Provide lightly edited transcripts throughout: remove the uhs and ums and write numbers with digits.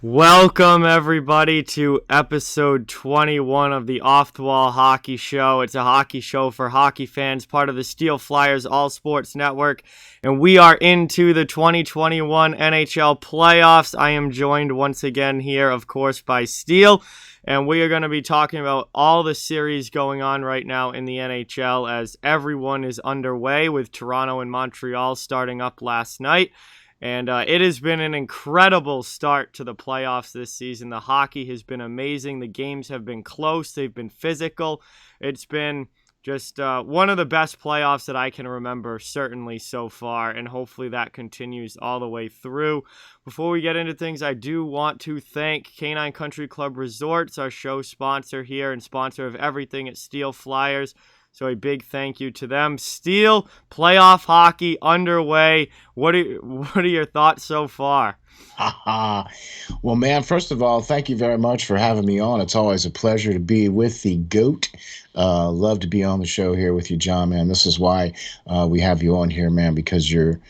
Welcome, everybody, to episode 21 of the Off the Wall Hockey Show. It's a hockey show for hockey fans, part of the Steel Flyers All Sports Network, and we are into the 2021 NHL playoffs. I am joined once again here, of course, by Steel, and we are going to be talking about all the series going on right now in the NHL as everyone is underway, with Toronto and Montreal starting up last night. And it has been an incredible start to the playoffs this season. The hockey has been amazing. The games have been close. They've been physical. It's been just one of the best playoffs that I can remember, certainly so far. And hopefully that continues all the way through. Before we get into things, I do want to thank Canine Country Club Resorts, our show sponsor here and sponsor of everything at Steel Flyers. So a big thank you to them. Steel, playoff hockey underway. What are your thoughts so far? Well, man, first of all, thank you very much for having me on. It's always a pleasure to be with the GOAT. Love to be on the show here with you, John, man. This is why we have you on here, man, because you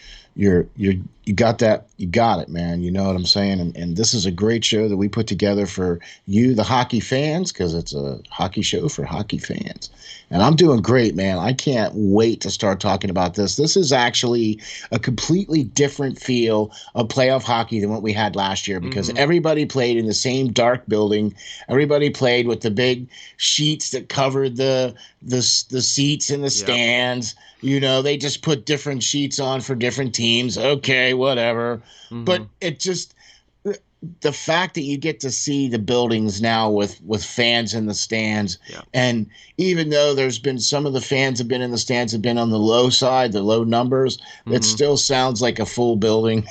got it, man. You know what I'm saying? And this is a great show that we put together for you, the hockey fans, because it's a hockey show for hockey fans. And I'm doing great, man. I can't wait to start talking about this. This is actually a completely different feel of playoff hockey than what we had last year, because everybody played in the same dark building. Everybody played with the big sheets that covered the seats in the stands. You know, they just put different sheets on for different teams. Okay, whatever. But it just, the fact that you get to see the buildings now with fans in the stands, and even though there's been some of the fans have been in the stands have been on the low side, the low numbers, it still sounds like a full building.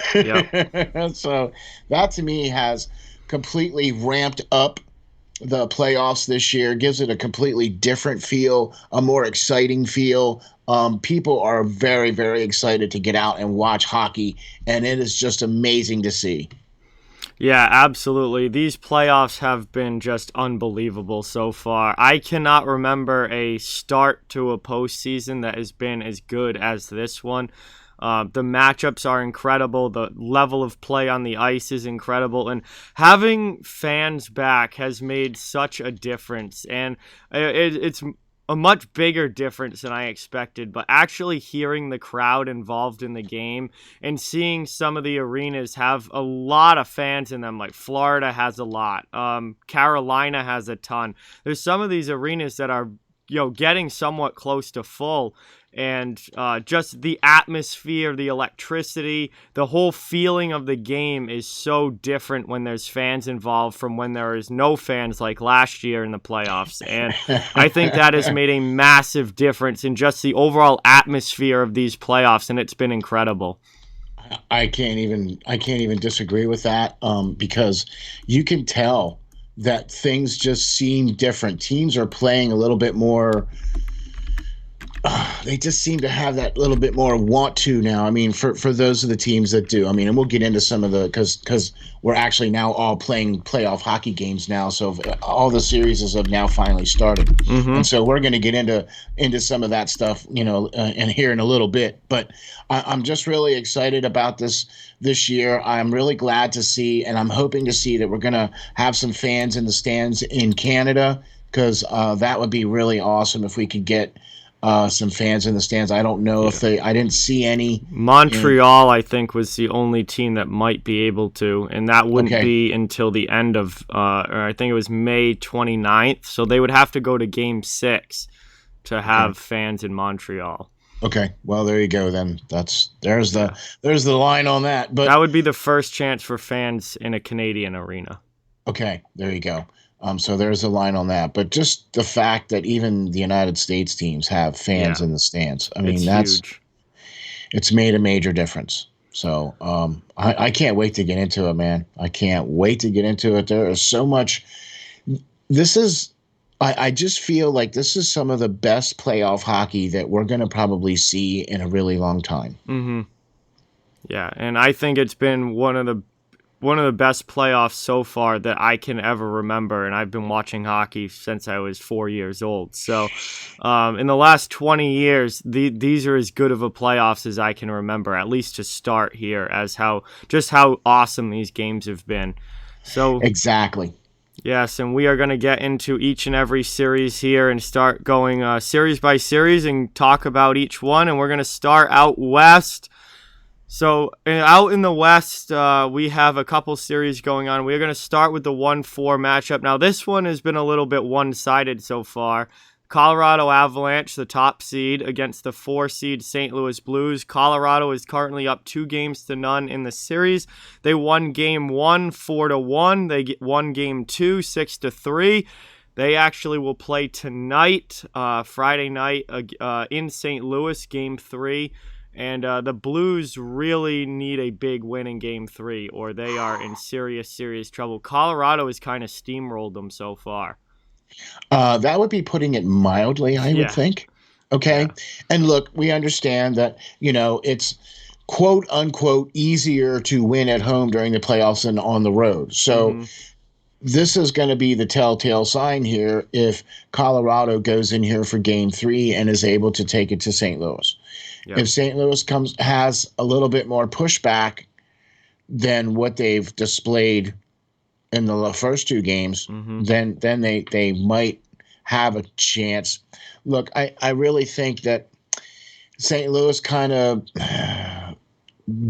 So that to me has completely ramped up the playoffs this year, gives it a completely different feel, a more exciting feel. People are very, very excited to get out and watch hockey, and it is just amazing to see. Yeah, absolutely. These playoffs have been just unbelievable so far. I cannot remember a start to a postseason that has been as good as this one. The matchups are incredible. The level of play on the ice is incredible. And having fans back has made such a difference. And it's a much bigger difference than I expected, but actually hearing the crowd involved in the game and seeing some of the arenas have a lot of fans in them, like Florida has a lot, Carolina has a ton. There's some of these arenas that are, getting somewhat close to full, and just the atmosphere, the electricity, the whole feeling of the game is so different when there's fans involved from when there is no fans like last year in the playoffs. And I think that has made a massive difference in just the overall atmosphere of these playoffs, and it's been incredible. I can't even disagree with that, because you can tell that things just seem different. Teams are playing a little bit more. They just seem to have that little bit more want to now. I mean, for those of the teams that do, I mean, and we'll get into some of the, because we're actually now all playing playoff hockey games now. So all the series have now finally started. And so we're going to get into some of that stuff, and here in a little bit. But I'm just really excited about this year. I'm really glad to see, and I'm hoping to see that we're going to have some fans in the stands in Canada, because that would be really awesome if we could get some fans in the stands. I don't know if I didn't see any. Montreal, I think, was the only team that might be able to, and that wouldn't be until the end of, or I think it was May 29th. So they would have to go to Game 6 to have fans in Montreal. Okay, well, there you go then. There's the line on that. But that would be the first chance for fans in a Canadian arena. Okay, there you go. So there's a line on that. But just the fact that even the United States teams have fans in the stands, I mean, huge. It's made a major difference. So I can't wait to get into it, man. I can't wait to get into it. There is so much. I just feel like this is some of the best playoff hockey that we're going to probably see in a really long time. Yeah, and I think it's been one of the best playoffs so far that I can ever remember, and I've been watching hockey since I was 4 years old. So in the last 20 years, these are as good of a playoffs as I can remember, at least to start here, as how awesome these games have been. So exactly. Yes, and we are going to get into each and every series here and start going series by series and talk about each one. And we're going to start out west. So out in the west, we have a couple series going on. We're going to start with the 1-4 matchup. Now, this one has been a little bit one-sided so far. Colorado Avalanche, the top seed, against the 4-seed St. Louis Blues. Colorado is currently up 2-0 in the series. They won Game 1 4-1. They won Game 2 6-3. They actually will play tonight, Friday night, in St. Louis, Game 3. And the Blues really need a big win in Game 3, or they are in serious, serious trouble. Colorado has kind of steamrolled them so far. That would be putting it mildly, I would think. Okay. Yeah. And look, we understand that, it's quote unquote easier to win at home during the playoffs than on the road. So this is going to be the telltale sign here if Colorado goes in here for Game 3 and is able to take it to St. Louis. Yep. If St. Louis has a little bit more pushback than what they've displayed in the first 2 games, then they might have a chance. Look, I really think that St. Louis kind of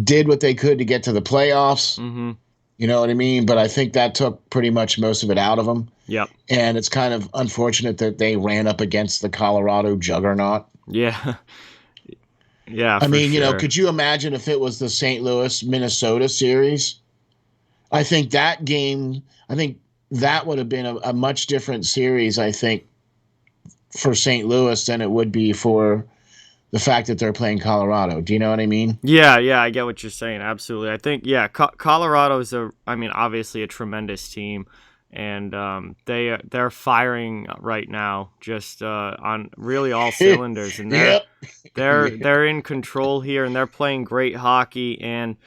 did what they could to get to the playoffs. You know what I mean? But I think that took pretty much most of it out of them. Yep. And it's kind of unfortunate that they ran up against the Colorado juggernaut. Yeah. Yeah. I mean, could you imagine if it was the St. Louis Minnesota series? I think that would have been a much different series, I think, for St. Louis than it would be for the fact that they're playing Colorado. Do you know what I mean? Yeah, I get what you're saying. Absolutely. I think, Colorado is obviously a tremendous team, and they're firing right now, just on really all cylinders, and they're in control here, and they're playing great hockey. And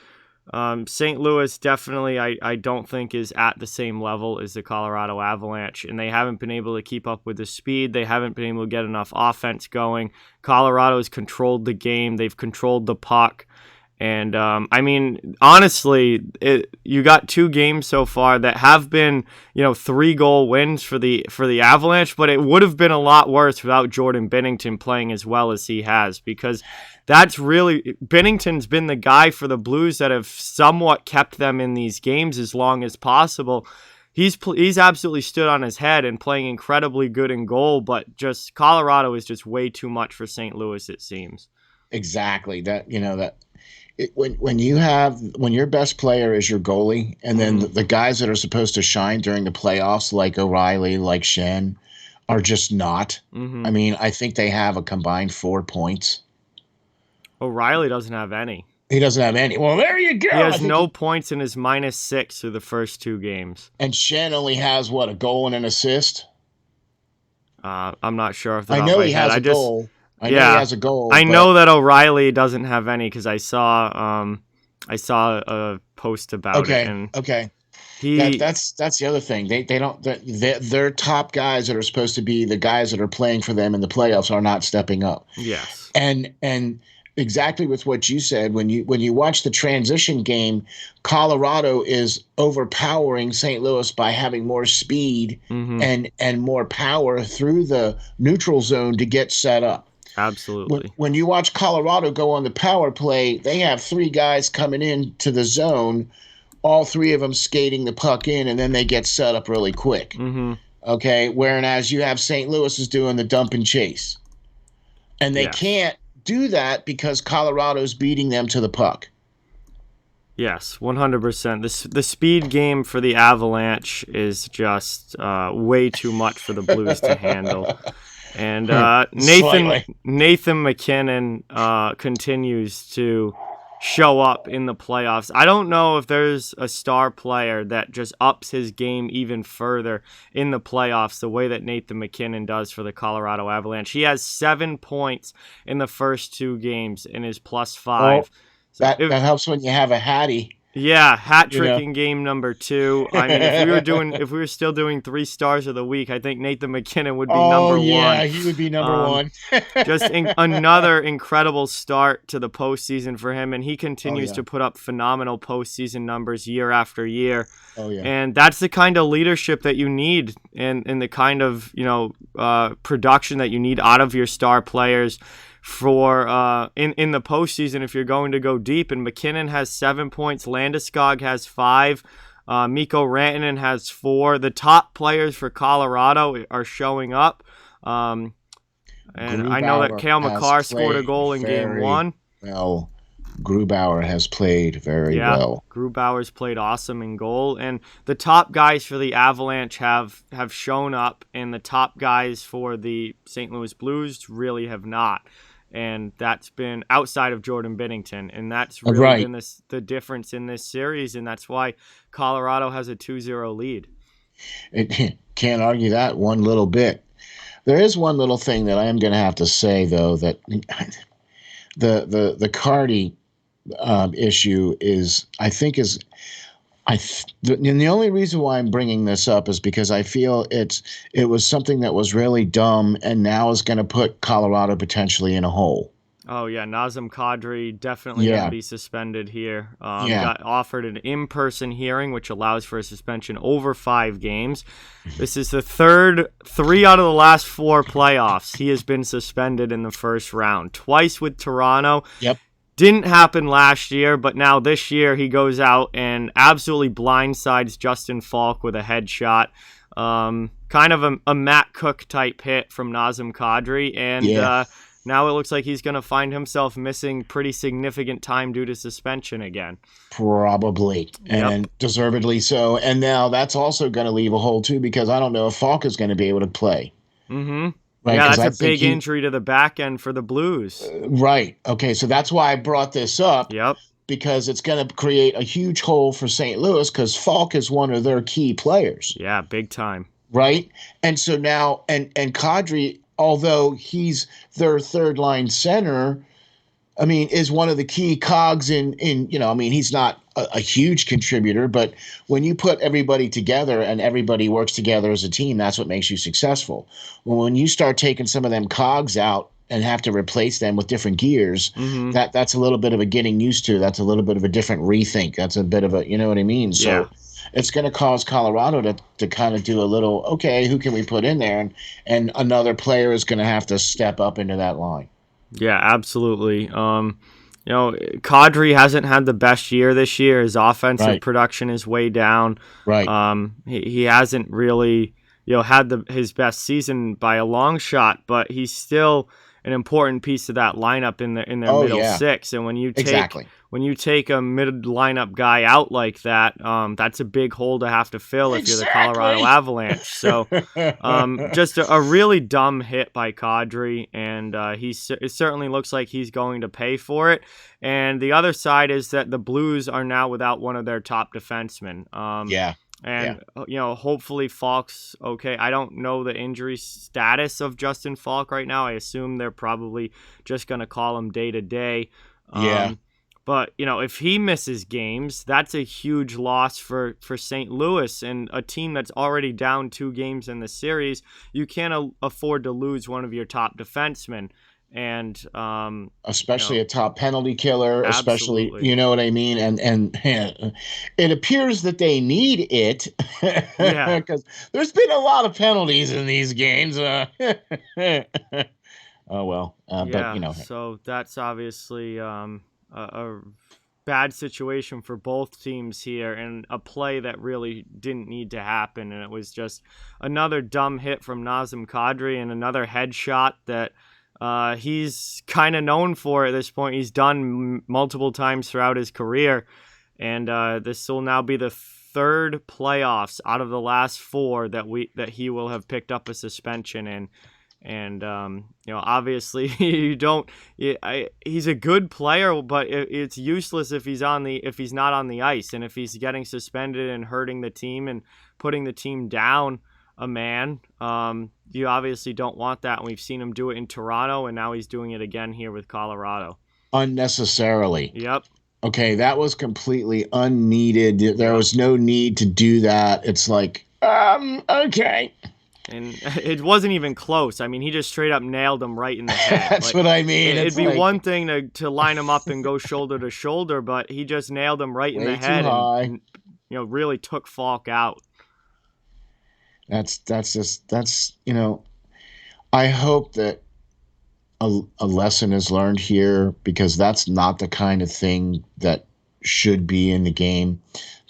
St. Louis definitely, I don't think, is at the same level as the Colorado Avalanche, and they haven't been able to keep up with the speed. They haven't been able to get enough offense going. Colorado has controlled the game. They've controlled the puck. And, honestly, you got 2 games so far that have been, 3-goal wins for the Avalanche, but it would have been a lot worse without Jordan Binnington playing as well as he has, because Binnington's been the guy for the Blues that have somewhat kept them in these games as long as possible. He's absolutely stood on his head and playing incredibly good in goal, but just Colorado is just way too much for St. Louis, it seems. Exactly. When your best player is your goalie, and then the guys that are supposed to shine during the playoffs, like O'Reilly, like Schenn, are just not. I mean, I think they have a combined 4 points. O'Reilly doesn't have any. He doesn't have any. Well, there you go. He has no points in his -6 through the first 2 games. And Schenn only has, a goal and an assist? I'm not sure if I know he has a goal. I know he has a goal. I know that O'Reilly doesn't have any because I saw a post about it. And okay. That's the other thing. They don't. Their top guys that are supposed to be the guys that are playing for them in the playoffs are not stepping up. Yes. And exactly with what you said, when you watch the transition game, Colorado is overpowering St. Louis by having more speed and more power through the neutral zone to get set up. Absolutely. When you watch Colorado go on the power play, they have 3 guys coming into the zone, all 3 of them skating the puck in, and then they get set up really quick. Okay, whereas you have St. Louis is doing the dump and chase. And they can't do that because Colorado's beating them to the puck. Yes, 100%. The speed game for the Avalanche is just way too much for the Blues to handle. And Nathan MacKinnon continues to show up in the playoffs. I don't know if there's a star player that just ups his game even further in the playoffs the way that Nathan MacKinnon does for the Colorado Avalanche. He has 7 points in the first 2 games and is +5. That helps when you have a Hattie. Yeah, hat You trick know? in game number 2. I mean, if we were still doing 3 stars of the week, I think Nathan McKinnon would be Oh, number yeah, 1. he would be number Um, one. Another incredible start to the postseason for him, and he Oh, continues yeah. to put up phenomenal postseason numbers year after year. Oh, yeah. And that's the kind of leadership that you need, and the kind of production that you need out of your star players for in the postseason if you're going to go deep. And McKinnon has 7 points, Landeskog has 5, Mikko Rantanen has 4. The top players for Colorado are showing up. And I know that Grubauer Cale has Makar scored a played goal in game very 1. well. Grubauer has played very Yeah, well. Grubauer's played awesome in goal, and the top guys for the Avalanche have shown up, and the top guys for the St. Louis Blues really have not. And that's been outside of Jordan Binnington, and that's really Right. been the difference in this series, and that's why Colorado has a 2-0 lead. Can't argue that one little bit. There is one little thing that I am going to have to say, though, that the Cardi issue is, I think, and the only reason why I'm bringing this up is because I feel it was something that was really dumb and now is going to put Colorado potentially in a hole. Oh, yeah, Nazem Kadri definitely going to be suspended here. Got offered an in-person hearing, which allows for a suspension over 5 games. This is the 3 out of the last 4 playoffs. He has been suspended in the first round. Twice with Toronto. Yep. Didn't happen last year, but now this year he goes out and absolutely blindsides Justin Falk with a headshot. Kind of a Matt Cook type hit from Nazem Kadri, and now it looks like he's going to find himself missing pretty significant time due to suspension again. Probably, and deservedly so. And now that's also going to leave a hole too, because I don't know if Falk is going to be able to play. Mm-hmm. Right, yeah, that's a big injury to the back end for the Blues. Right. Okay, so that's why I brought this up. Yep. Because it's going to create a huge hole for St. Louis, because Falk is one of their key players. Yeah, big time. Right? And so now, and Kadri, although he's their third line center, I mean, is one of the key cogs in I mean, he's not a huge contributor, but when you put everybody together and everybody works together as a team, that's what makes you successful. Well, when you start taking some of them cogs out and have to replace them with different gears, that's a little bit of a getting used to. That's a little bit of a different rethink. That's a bit of a, you know what I mean? So it's going to cause Colorado to kind of do a little, okay, who can we put in there? And another player is going to have to step up into that line. Yeah, absolutely. Kadri hasn't had the best year this year. His offensive production is way down. Right. He hasn't really, had his best season by a long shot, but he's still an important piece of that lineup in their middle six. And when you take a mid lineup guy out like that, that's a big hole to have to fill if you're the Colorado Avalanche. So just a really dumb hit by Kadri, and it certainly looks like he's going to pay for it. And the other side is that the Blues are now without one of their top defensemen. Hopefully Falk's okay. I don't know the injury status of Justin Falk right now. I assume they're probably just going to call him day to day. But, if he misses games, that's a huge loss for St. Louis, and a team that's already down 2 games in the series. You can't afford to lose one of your top defensemen. And especially a top penalty killer, absolutely. Especially, you know what I mean? And it appears that they need it because there's been a lot of penalties in these games. But so that's obviously a bad situation for both teams here, and a play that really didn't need to happen. And it was just another dumb hit from Nazem Kadri and another headshot that he's kind of known for at this point. He's done multiple times throughout his career, and this will now be the 3rd playoffs out of the last 4 that he will have picked up a suspension in. And obviously he's a good player, but it's useless if he's not on the ice, and if he's getting suspended and hurting the team and putting the team down a man. You obviously don't want that, and we've seen him do it in Toronto, and now he's doing it again here with Colorado. Unnecessarily. Yep. Okay, that was completely unneeded. There was no need to do that. It's like, okay. And it wasn't even close. I mean, he just straight up nailed him right in the head. That's what I mean. It'd be one thing to line him up and go shoulder to shoulder, but he just nailed him right in the head and really took Falk out. That's I hope that a lesson is learned here, because that's not the kind of thing that should be in the game.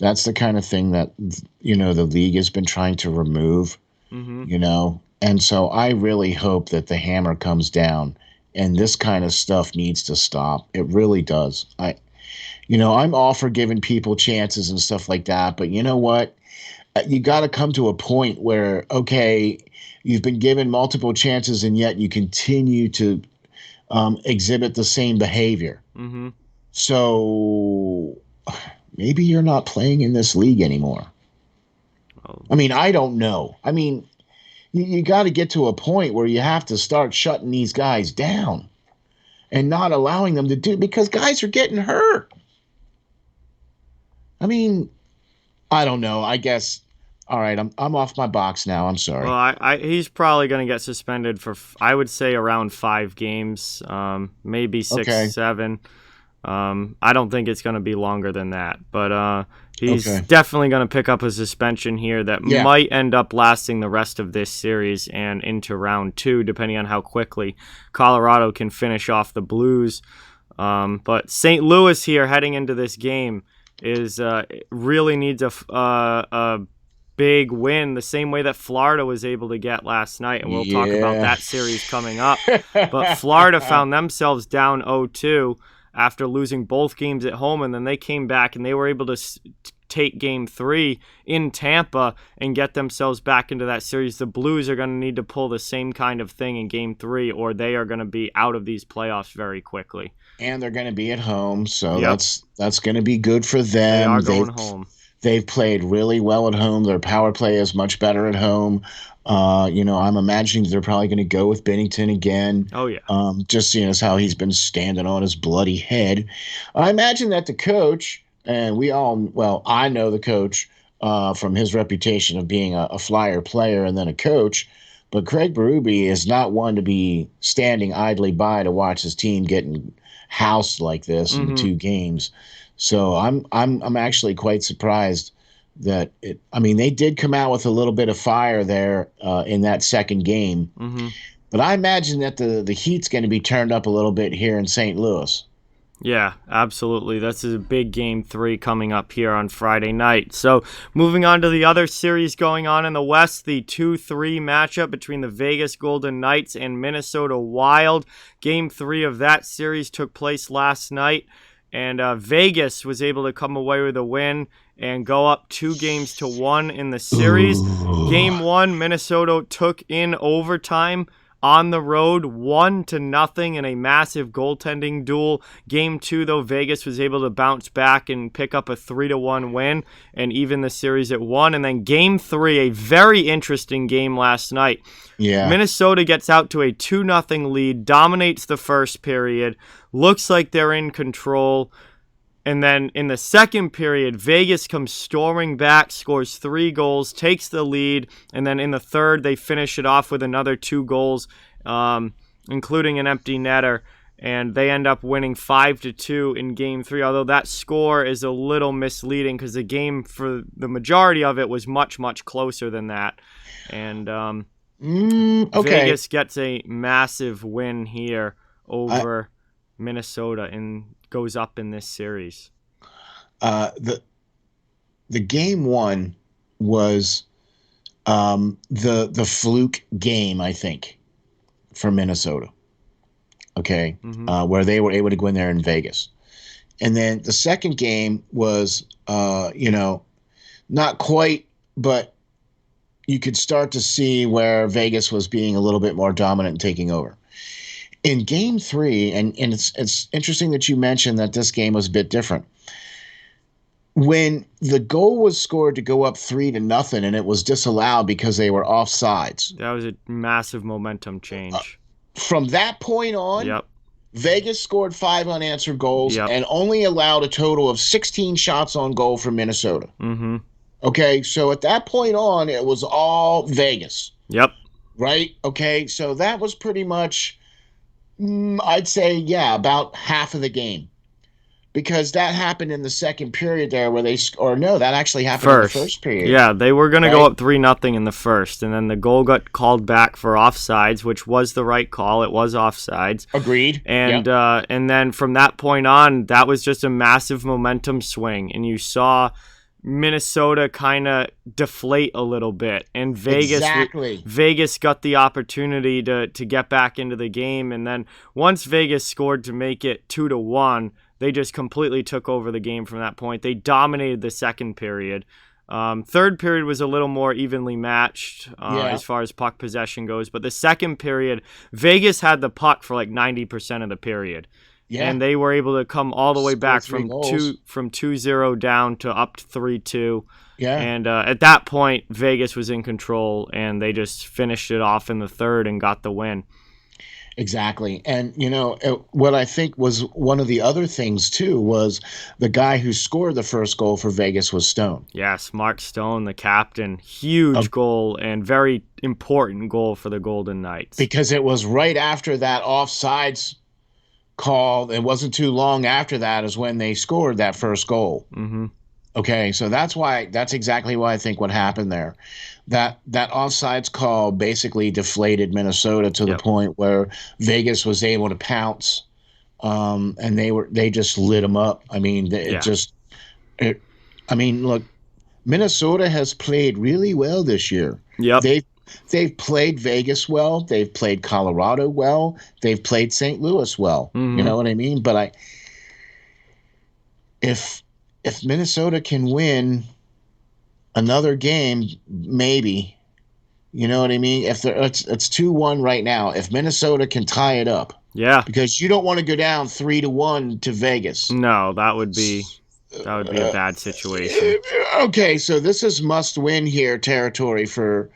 That's the kind of thing that, the league has been trying to remove, and so I really hope that the hammer comes down and this kind of stuff needs to stop. It really does. I'm all for giving people chances and stuff like that, but you know what? You got to come to a point where, okay, you've been given multiple chances and yet you continue to exhibit the same behavior. Mm-hmm. So maybe you're not playing in this league anymore. Oh. I mean, I don't know. I mean, you got to get to a point where you have to start shutting these guys down and not allowing them to do, because guys are getting hurt. I mean, I don't know. I guess. All right, I'm off my box now. I'm sorry. Well, he's probably going to get suspended for, I would say, around 5 games, maybe 6, 7. I don't think it's going to be longer than that, but he's definitely going to pick up a suspension here that might end up lasting the rest of this series and into round 2, depending on how quickly Colorado can finish off the Blues. But St. Louis here heading into this game really needs a big win, the same way that Florida was able to get last night, and we'll talk about that series coming up. But Florida found themselves down 0-2 after losing both games at home, and then they came back and they were able to take Game 3 in Tampa and get themselves back into that series. The Blues are going to need to pull the same kind of thing in Game 3, or they are going to be out of these playoffs very quickly. And they're going to be at home, so that's going to be good for them. They are going home. They've played really well at home. Their power play is much better at home. I'm imagining they're probably going to go with Bennington again. Oh, yeah. Just seeing as how he's been standing on his bloody head. I imagine that the coach, and I know the coach from his reputation of being a flyer player and then a coach, but Craig Berube is not one to be standing idly by to watch his team getting housed like this in 2 games. So I'm actually quite surprised that they did come out with a little bit of fire there in that second game. Mm-hmm. But I imagine that the heat's going to be turned up a little bit here in St. Louis. Yeah, absolutely. That's a big Game 3 coming up here on Friday night. So moving on to the other series going on in the West, the 2-3 matchup between the Vegas Golden Knights and Minnesota Wild. Game 3 of that series took place last night, and Vegas was able to come away with a win and go up 2-1 in the series. Ooh. Game 1, Minnesota took in overtime on the road, 1-0 in a massive goaltending duel. Game 2, though, Vegas was able to bounce back and pick up a 3-1 win and even the series at 1. And then Game 3, a very interesting game last night. Yeah. Minnesota gets out to a 2-0 lead, dominates the first period, looks like they're in control. And then in the second period, Vegas comes storming back, scores 3 goals, takes the lead, and then in the third, they finish it off with another 2 goals, including an empty netter, and they end up winning 5-2 in Game 3, although that score is a little misleading because the game, for the majority of it, was much, much closer than that. And Vegas gets a massive win here over Minnesota and goes up in this series. The Game 1 was the fluke game, I think, for Minnesota. Okay, where they were able to go in there in Vegas, and then the second game was not quite, but you could start to see where Vegas was being a little bit more dominant and taking over. In Game 3, and it's interesting that you mentioned that this game was a bit different. When the goal was scored to go up 3-0, and it was disallowed because they were offsides. That was a massive momentum change. From that point on, Vegas scored 5 unanswered goals Yep. and only allowed a total of 16 shots on goal for Minnesota. Mm-hmm. Okay, so at that point on, it was all Vegas. Yep. Right? Okay, so that was pretty much, I'd say, yeah, about half of the game. Because that happened in the second period there where that actually happened in the first period. Yeah, they were going to right? go up 3-0 in the first, and then the goal got called back for offsides, which was the right call. It was offsides. Agreed. And Yep. And then from that point on, that was just a massive momentum swing, and you saw Minnesota kind of deflate a little bit, and Vegas got the opportunity to get back into the game, and then once Vegas scored to make it 2-1, they just completely took over the game from that point. They dominated the second period. Third period was a little more evenly matched as far as puck possession goes, but the second period, Vegas had the puck for like 90% of the period. Yeah. And they were able to come all the way back from 2-0 down to up to 3-2. Yeah. And at that point, Vegas was in control, and they just finished it off in the third and got the win. Exactly. And, what I think was one of the other things, too, was the guy who scored the first goal for Vegas was Stone. Yes, Mark Stone, the captain. Huge goal and very important goal for the Golden Knights. Because it was right after that offsides call. It wasn't too long after that is when they scored that first goal. Mm-hmm. Okay, so that's exactly why I think what happened there. That offsides call basically deflated Minnesota to the point where Vegas was able to pounce, and they just lit them up. I mean, look, Minnesota has played really well this year. Yep. They've played Vegas well. They've played Colorado well. They've played St. Louis well. Mm-hmm. You know what I mean? But if Minnesota can win another game, maybe, you know what I mean? If it's 2-1 right now, if Minnesota can tie it up, because you don't want to go down 3-1 to Vegas. No, that would be a bad situation. Okay, so this is must-win here territory for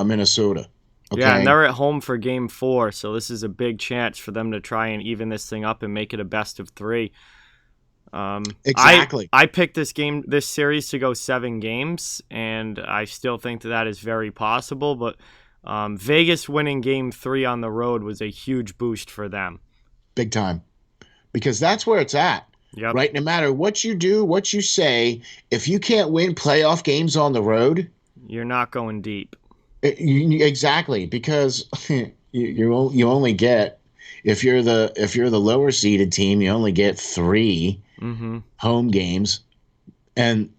Minnesota. Okay? Yeah, and they're at home for Game 4, so this is a big chance for them to try and even this thing up and make it a best of 3. Exactly. I picked this series to go 7 games, and I still think that is very possible. But Vegas winning Game 3 on the road was a huge boost for them. Big time, because that's where it's at. Yep. Right. No matter what you do, what you say, if you can't win playoff games on the road, you're not going deep. Exactly, because you only get. If you're the lower seeded team, you only get 3 home games, and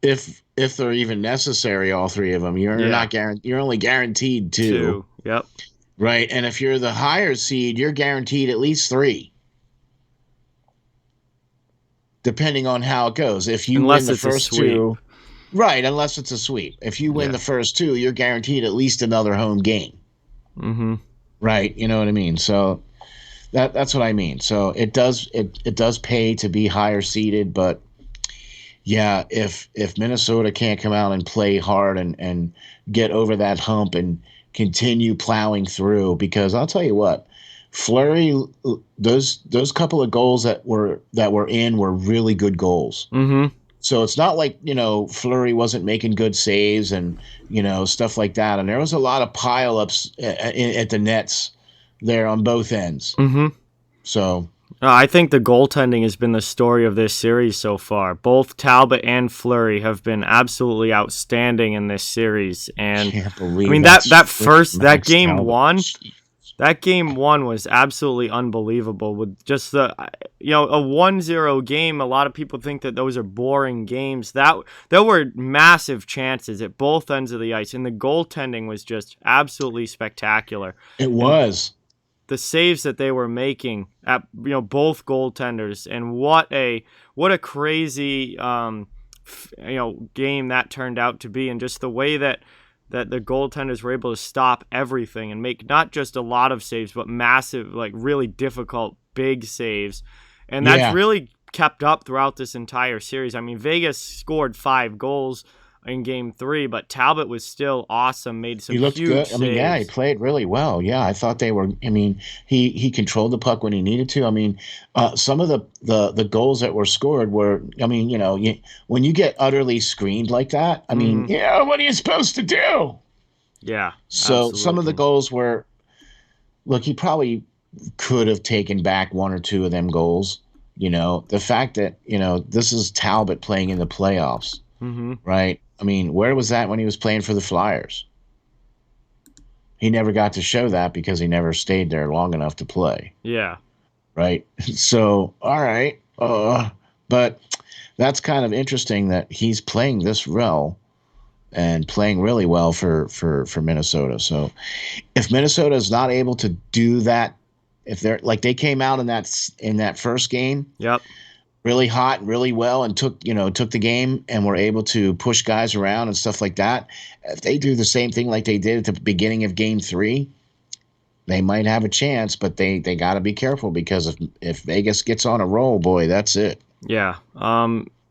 if they're even necessary, all 3 of them, you're only guaranteed 2. Yep. Right, and if you're the higher seed, you're guaranteed at least 3, depending on how it goes. If you win the first 2, right? Unless it's a sweep. If you win the first 2, you're guaranteed at least another home game. Mm-hmm. Right, you know what I mean. So that's what I mean. So it does pay to be higher seeded, but yeah, if Minnesota can't come out and play hard and get over that hump and continue plowing through, because I'll tell you what, Fleury, those couple of goals that were in were really good goals. Mm-hmm. So it's not like, Fleury wasn't making good saves and, stuff like that. And there was a lot of pile-ups at the nets there on both ends. Mm-hmm. So I think the goaltending has been the story of this series so far. Both Talbot and Fleury have been absolutely outstanding in this series. And I can't believe that game one. That game 1 was absolutely unbelievable with just a 1-0 game. A lot of people think that those are boring games. There were massive chances at both ends of the ice, and the goaltending was just absolutely spectacular. It was. The saves that they were making at both goaltenders, and what a crazy game that turned out to be, and just the way that the goaltenders were able to stop everything and make not just a lot of saves, but massive, like really difficult, big saves. And that's really kept up throughout this entire series. I mean, Vegas scored 5 goals. in Game 3, but Talbot was still awesome, made some He looked huge good. saves. I mean, yeah, he played really well. Yeah, I thought they were. I mean, he controlled the puck when he needed to. I mean, some of the goals that were scored were. I mean, when you get utterly screened like that, I mean, what are you supposed to do? Yeah. So some of the absolutely. goals were. Look, he probably could have taken back one or two of them goals. The fact that this is Talbot playing in the playoffs, right? I mean, where was that when he was playing for the Flyers? He never got to show that because he never stayed there long enough to play. Yeah. Right. So, all right. But that's kind of interesting that he's playing this well and playing really well for Minnesota. So if Minnesota is not able to do that, if they're like they came out in that first game, Yep. really hot and really well and took the game and were able to push guys around and stuff like that. If they do the same thing like they did at the beginning of Game 3, they might have a chance, but they got to be careful because if Vegas gets on a roll, boy, that's it. Yeah.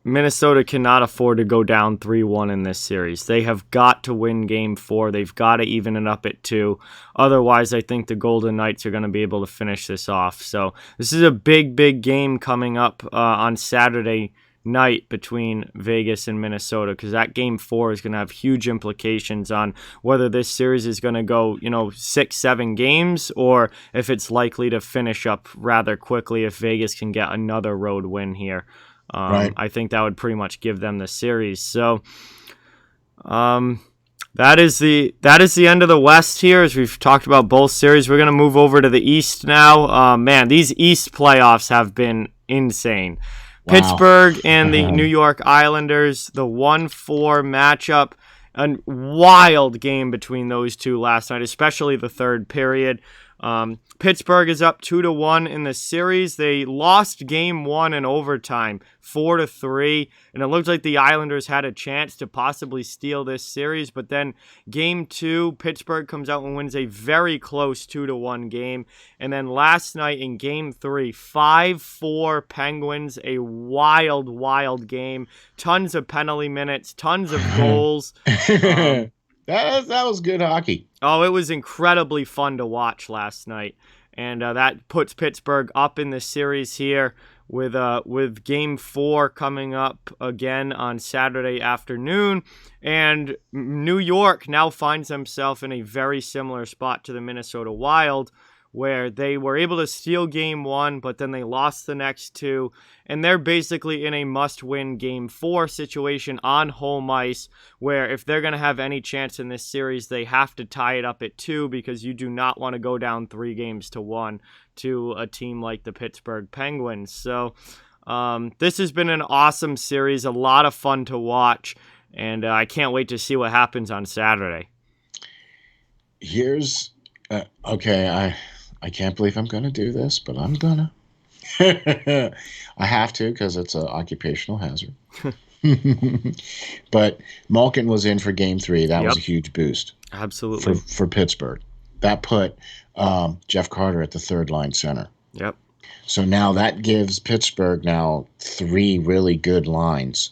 Minnesota cannot afford to go down 3-1 in this series. They have got to win Game 4. They've got to even it up at 2. Otherwise, I think the Golden Knights are going to be able to finish this off. So this is a big, big game coming up on Saturday night between Vegas and Minnesota, because that Game 4 is going to have huge implications on whether this series is going to go 6-7 games or if it's likely to finish up rather quickly if Vegas can get another road win here. Right. I think that would pretty much give them the series. So that is the end of the West here. As we've talked about both series, we're going to move over to the East now. Man, these East playoffs have been insane. Wow. Pittsburgh and the New York Islanders, the 1-4 matchup. A wild game between those two last night, especially the third period. Pittsburgh is up 2-1 in the series. They lost Game 1 in overtime, 4-3, and it looked like the Islanders had a chance to possibly steal this series. But then Game 2, Pittsburgh comes out and wins a very close 2-1 game. And then last night in Game 3, 5-4 Penguins, a wild, wild game. Tons of penalty minutes, tons of goals. That was good hockey. Oh, it was incredibly fun to watch last night, and that puts Pittsburgh up in the series here with Game 4 coming up again on Saturday afternoon, and New York now finds themselves in a very similar spot to the Minnesota Wild, where they were able to steal Game 1, but then they lost the next 2, and they're basically in a must-win Game 4 situation on home ice, where if they're going to have any chance in this series, they have to tie it up at 2, because you do not want to go down 3-1 to a team like the Pittsburgh Penguins. So this has been an awesome series, a lot of fun to watch, and I can't wait to see what happens on Saturday. Here's okay, I can't believe I'm going to do this, but I'm going to. I have to because it's an occupational hazard. But Malkin was in for Game 3. That was a huge boost. Absolutely. For Pittsburgh. That put Jeff Carter at the third-line center. Yep. So now that gives Pittsburgh now 3 really good lines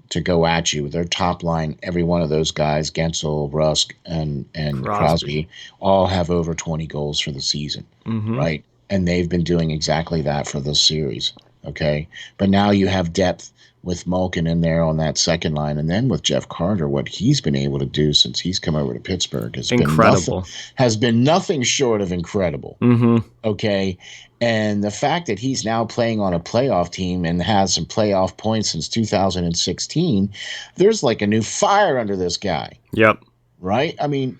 to go at you. Their top line, every one of those guys, Gensel, Rusk, and Crosby, all have over 20 goals for the season, right? And they've been doing exactly that for this series, okay? But now you have depth with Malkin in there on that second line, and then with Jeff Carter, what he's been able to do since he's come over to Pittsburgh has been nothing short of incredible, okay? And the fact that he's now playing on a playoff team and has some playoff points since 2016, there's like a new fire under this guy. Yep. Right? I mean,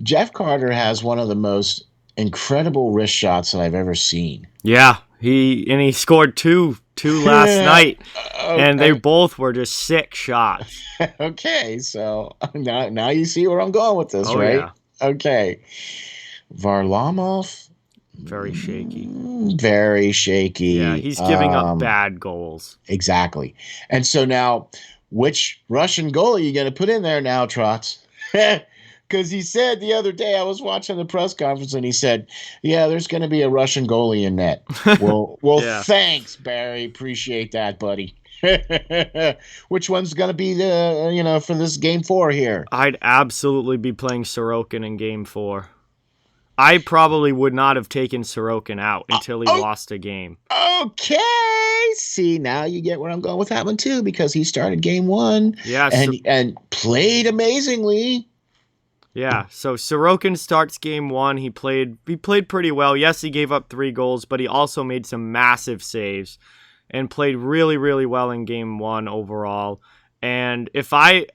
Jeff Carter has one of the most incredible wrist shots that I've ever seen. Yeah, he scored two last night, and they both were just sick shots. Okay, so now you see where I'm going with this, right? Yeah. Okay. Varlamov. Very shaky. Very shaky. Yeah, he's giving up bad goals. Exactly. And so now, which Russian goalie are you going to put in there now, Trotz? Because he said the other day, I was watching the press conference, and he said, yeah, there's going to be a Russian goalie in net. Well, Yeah. Thanks, Barry. Appreciate that, buddy. Which one's going to be the, for this game 4 here? I'd absolutely be playing Sorokin in game 4. I probably would not have taken Sorokin out until he lost a game. Okay. See, now you get where I'm going with that one too, because he started game 1 and played amazingly. Yeah, so Sorokin starts game 1. He played pretty well. Yes, he gave up 3 goals, but he also made some massive saves and played really, really well in game 1 overall. And if I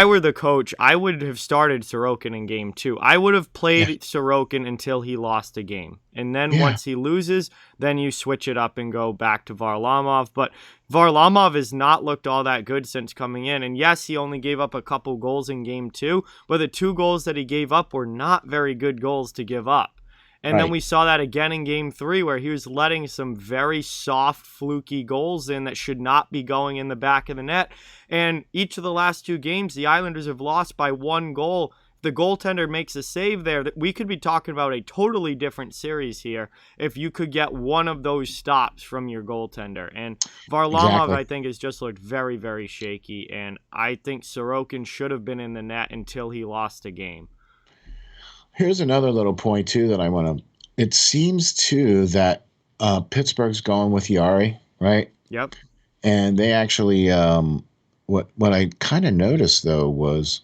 were the coach, I would have started Sorokin in game 2. I would have played Sorokin until he lost a game. And then once he loses, then you switch it up and go back to Varlamov. But Varlamov has not looked all that good since coming in. And yes, he only gave up a couple goals in game 2, but the 2 goals that he gave up were not very good goals to give up. And then we saw that again in game 3 where he was letting some very soft, fluky goals in that should not be going in the back of the net. And each of the last 2 games, the Islanders have lost by 1 goal. The goaltender makes a save there. That we could be talking about a totally different series here if you could get one of those stops from your goaltender. And Varlamov, I think, has just looked very, very shaky. And I think Sorokin should have been in the net until he lost a game. Here's another little point, too, that I want to – it seems, too, that Pittsburgh's going with Yari, right? Yep. And they actually what I kind of noticed, though, was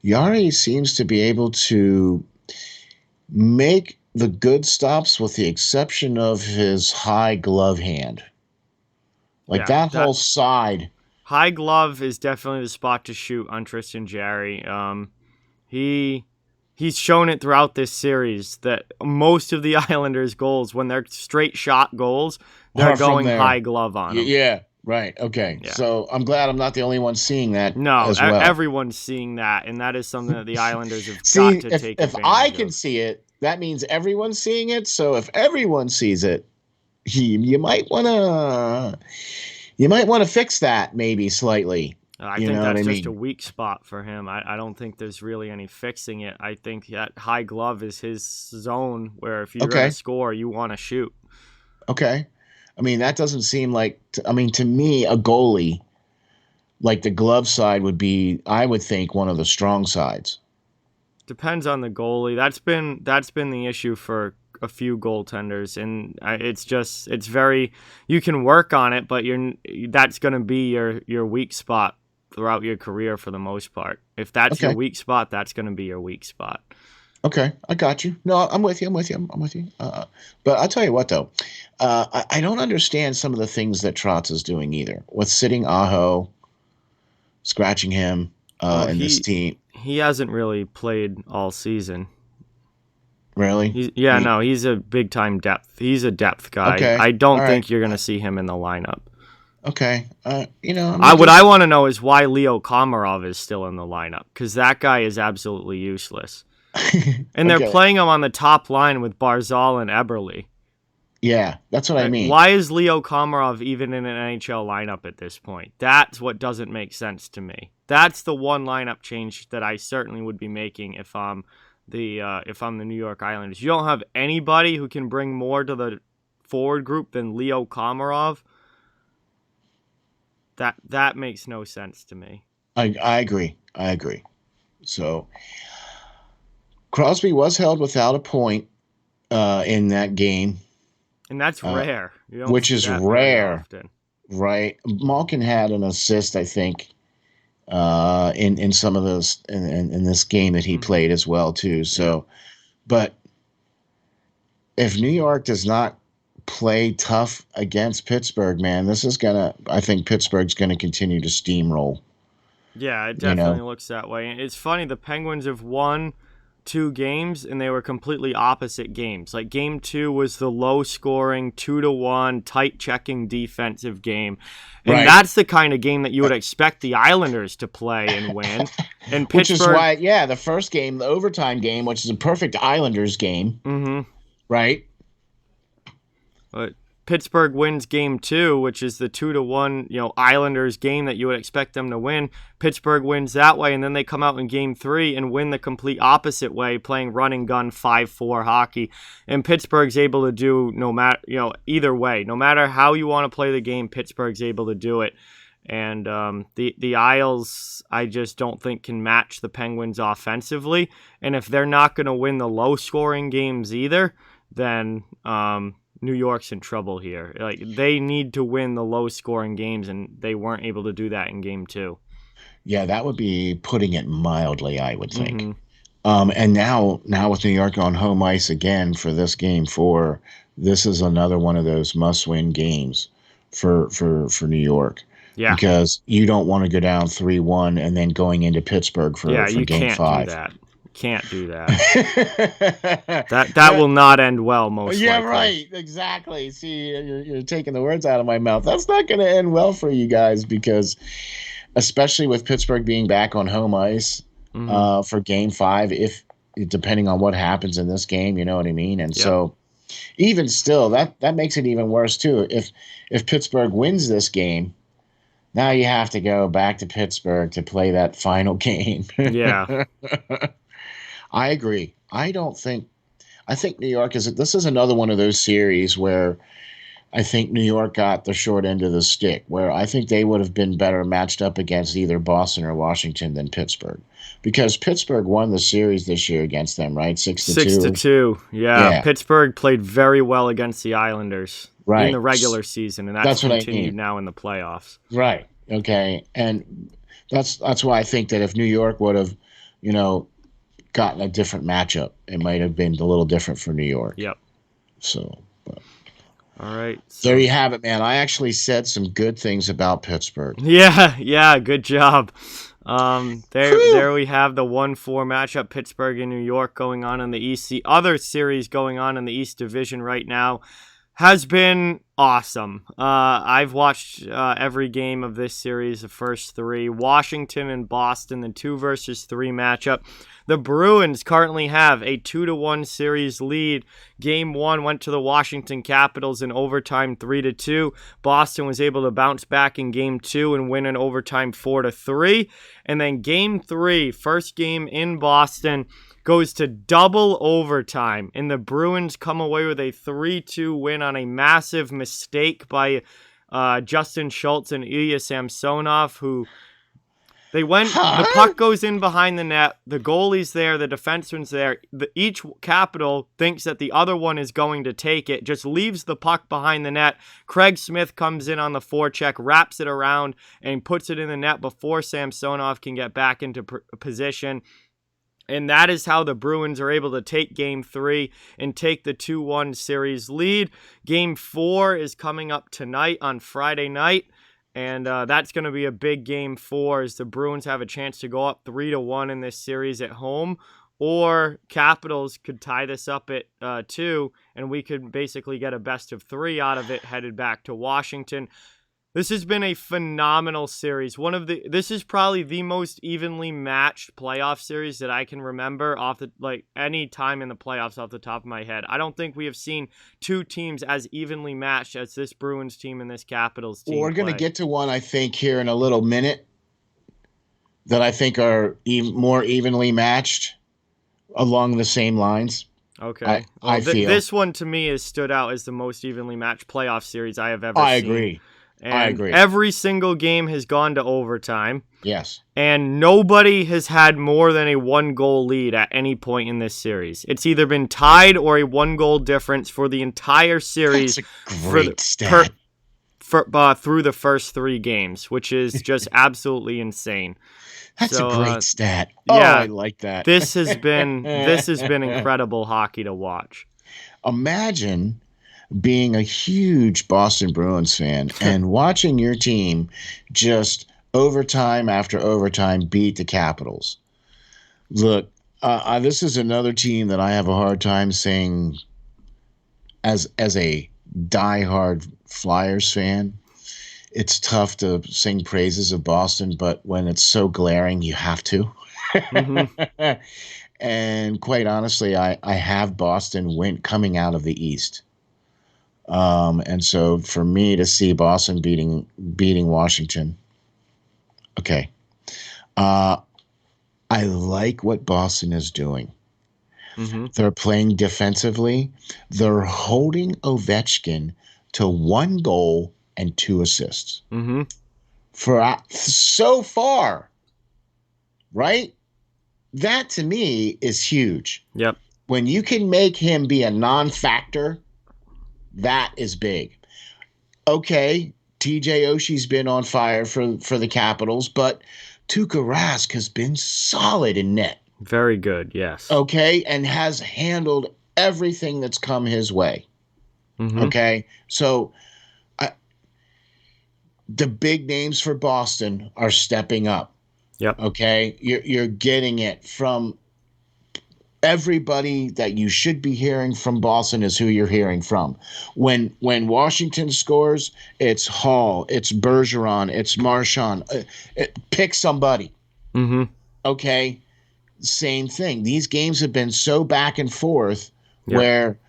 Yari seems to be able to make the good stops with the exception of his high glove hand. Like that whole side. High glove is definitely the spot to shoot on Tristan Jarry. He's shown it throughout this series that most of the Islanders' goals, when they're straight shot goals, they're going high glove on them. Yeah, right. Okay. Yeah. So I'm glad I'm not the only one seeing that. No, as well. Everyone's seeing that, and that is something that the Islanders have got to take advantage of. If I can see it, that means everyone's seeing it. So if everyone sees it, you might want to fix that maybe slightly. I think that's just a weak spot for him. I don't think there's really any fixing it. I think that high glove is his zone where if you're going to score, you want to shoot. Okay. I mean, that doesn't seem like – to me, a goalie, like the glove side would be, I would think, one of the strong sides. Depends on the goalie. That's been the issue for a few goaltenders, and it's very – you can work on it, but that's going to be your weak spot throughout your career for the most part. If that's your weak spot, that's going to be your weak spot. Okay, I got you. No, I'm with you. I'm with you. But I'll tell you what, though. I don't understand some of the things that Trotz is doing either. With sitting Aho, scratching him in this team. He hasn't really played all season. Really? He's a big-time depth. He's a depth guy. Okay. I don't think you're going to see him in the lineup. Okay. What I want to know is why Leo Komarov is still in the lineup, because that guy is absolutely useless. And they're playing him on the top line with Barzal and Eberle. Yeah, that's what I mean. Why is Leo Komarov even in an NHL lineup at this point? That's what doesn't make sense to me. That's the one lineup change that I certainly would be making if I'm the New York Islanders. You don't have anybody who can bring more to the forward group than Leo Komarov. That makes no sense to me. I agree. So Crosby was held without a point in that game. And that's rare. Which is rare. Right. Malkin had an assist, I think, in some of those in this game that he played as well, too. So, but if New York does not play tough against Pittsburgh, man, I think Pittsburgh's going to continue to steamroll. Yeah, it definitely looks that way. And it's funny, the Penguins have won 2 games, and they were completely opposite games. Like, game 2 was the low-scoring, 2-1, tight-checking defensive game. And that's the kind of game that you would expect the Islanders to play and win. And Pittsburgh, which is why, the first game, the overtime game, which is a perfect Islanders game, right? But Pittsburgh wins game 2, which is the 2-1, Islanders game that you would expect them to win. Pittsburgh wins that way, and then they come out in game 3 and win the complete opposite way, playing run and gun 5-4 hockey. And Pittsburgh's able to do either way. No matter how you want to play the game, Pittsburgh's able to do it. And the Isles, I just don't think can match the Penguins offensively. And if they're not going to win the low-scoring games either, then New York's in trouble here. Like, they need to win the low-scoring games, and they weren't able to do that in game 2. Yeah, that would be putting it mildly, I would think. And now with New York on home ice again for this game 4, this is another one of those must-win games for New York. Yeah. Because you don't want to go down 3-1 and then going into Pittsburgh for game 5. Can't do that. that will not end well, most likely. Yeah, right. Exactly. See, you're taking the words out of my mouth. That's not going to end well for you guys, because especially with Pittsburgh being back on home ice for game 5, if depending on what happens in this game, you know what I mean? And so even still, that makes it even worse too. If Pittsburgh wins this game, now you have to go back to Pittsburgh to play that final game. Yeah. I agree. I think New York this is another one of those series where I think New York got the short end of the stick, where I think they would have been better matched up against either Boston or Washington than Pittsburgh, because Pittsburgh won the series this year against them, right? 6-2. 6-2. Yeah. Pittsburgh played very well against the Islanders in the regular season, and that's continued now in the playoffs. Right. Okay. And that's why I think that if New York would have, gotten a different matchup, it might have been a little different for New York. Yep. So, all right. There you have it, man. I actually said some good things about Pittsburgh. Yeah, good job. There we have the 1-4 matchup, Pittsburgh and New York going on in the East. The other series going on in the East Division right now has been awesome. I've watched every game of this series, the first 3. Washington and Boston, the 2-3 matchup. The Bruins currently have a 2-1 series lead. Game 1 went to the Washington Capitals in overtime 3-2. Boston was able to bounce back in game 2 and win in overtime 4-3. And then game 3, first game in Boston, goes to double overtime, and the Bruins come away with a 3-2 win on a massive mistake by Justin Schultz and Ilya Samsonov, who the puck goes in behind the net, the goalie's there, the defenseman's there, each Capital thinks that the other one is going to take it, just leaves the puck behind the net. Craig Smith comes in on the forecheck, wraps it around, and puts it in the net before Samsonov can get back into position. And that is how the Bruins are able to take Game 3 and take the 2-1 series lead. Game 4 is coming up tonight on Friday night, and that's going to be a big Game 4 as the Bruins have a chance to go up 3-1 in this series at home, or Capitals could tie this up at 2, and we could basically get a best of 3 out of it headed back to Washington. This has been a phenomenal series. This is probably the most evenly matched playoff series that I can remember any time in the playoffs off the top of my head. I don't think we have seen 2 teams as evenly matched as this Bruins team and this Capitals team. Well, we're going to get to one, I think, here in a little minute that I think are more evenly matched along the same lines. Okay. I feel this one to me has stood out as the most evenly matched playoff series I have ever seen. I agree. And I agree. Every single game has gone to overtime. Yes. And nobody has had more than a 1-goal lead at any point in this series. It's either been tied or a 1-goal difference for the entire series. That's a great stat. Through the first 3 games, which is just absolutely insane. That's a great stat. Yeah, I like that. This has been incredible hockey to watch. Imagine being a huge Boston Bruins fan and watching your team just overtime after overtime beat the Capitals. Look, this is another team that I have a hard time saying as a diehard Flyers fan. It's tough to sing praises of Boston, but when it's so glaring, you have to. Mm-hmm. And quite honestly, I have Boston coming out of the East. And so for me to see Boston beating Washington, okay. I like what Boston is doing. Mm-hmm. They're playing defensively. They're holding Ovechkin to 1 goal and 2 assists. Mm-hmm. For so far, right? That to me is huge. Yep. When you can make him be a non-factor, that is big. Okay, TJ Oshie's been on fire for the Capitals, but Tuukka Rask has been solid in net. Very good, yes. Okay, and has handled everything that's come his way. Mm-hmm. Okay, so the big names for Boston are stepping up. Yep. Okay, you're getting it from everybody that you should be hearing from. Boston is who you're hearing from. When Washington scores, it's Hall, it's Bergeron, it's Marchand. Pick somebody. Mm-hmm. Okay, same thing. These games have been so back and forth where,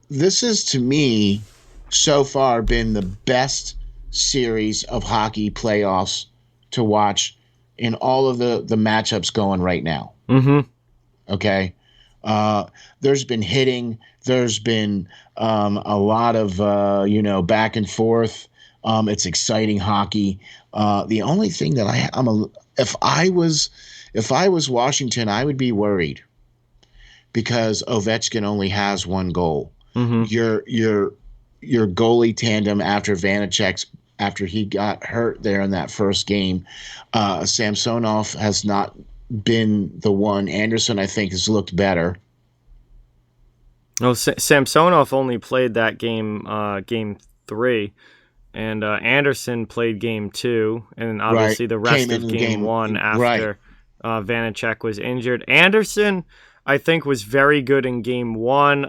this is to me so far been the best series of hockey playoffs to watch in all of the matchups going right now. Mm-hmm. Okay. There's been hitting. There's been a lot of, back and forth. It's exciting hockey. The only thing that if I was Washington, I would be worried because Ovechkin only has 1 goal. Mm-hmm. Your goalie tandem after he got hurt there in that first game, Samsonov has not been the one. Anderson, I think, has looked better. Oh, Samsonov only played that game, game 3, and Anderson played game 2, and obviously the rest of game 1 after Vanacek was injured. Anderson, I think, was very good in game 1,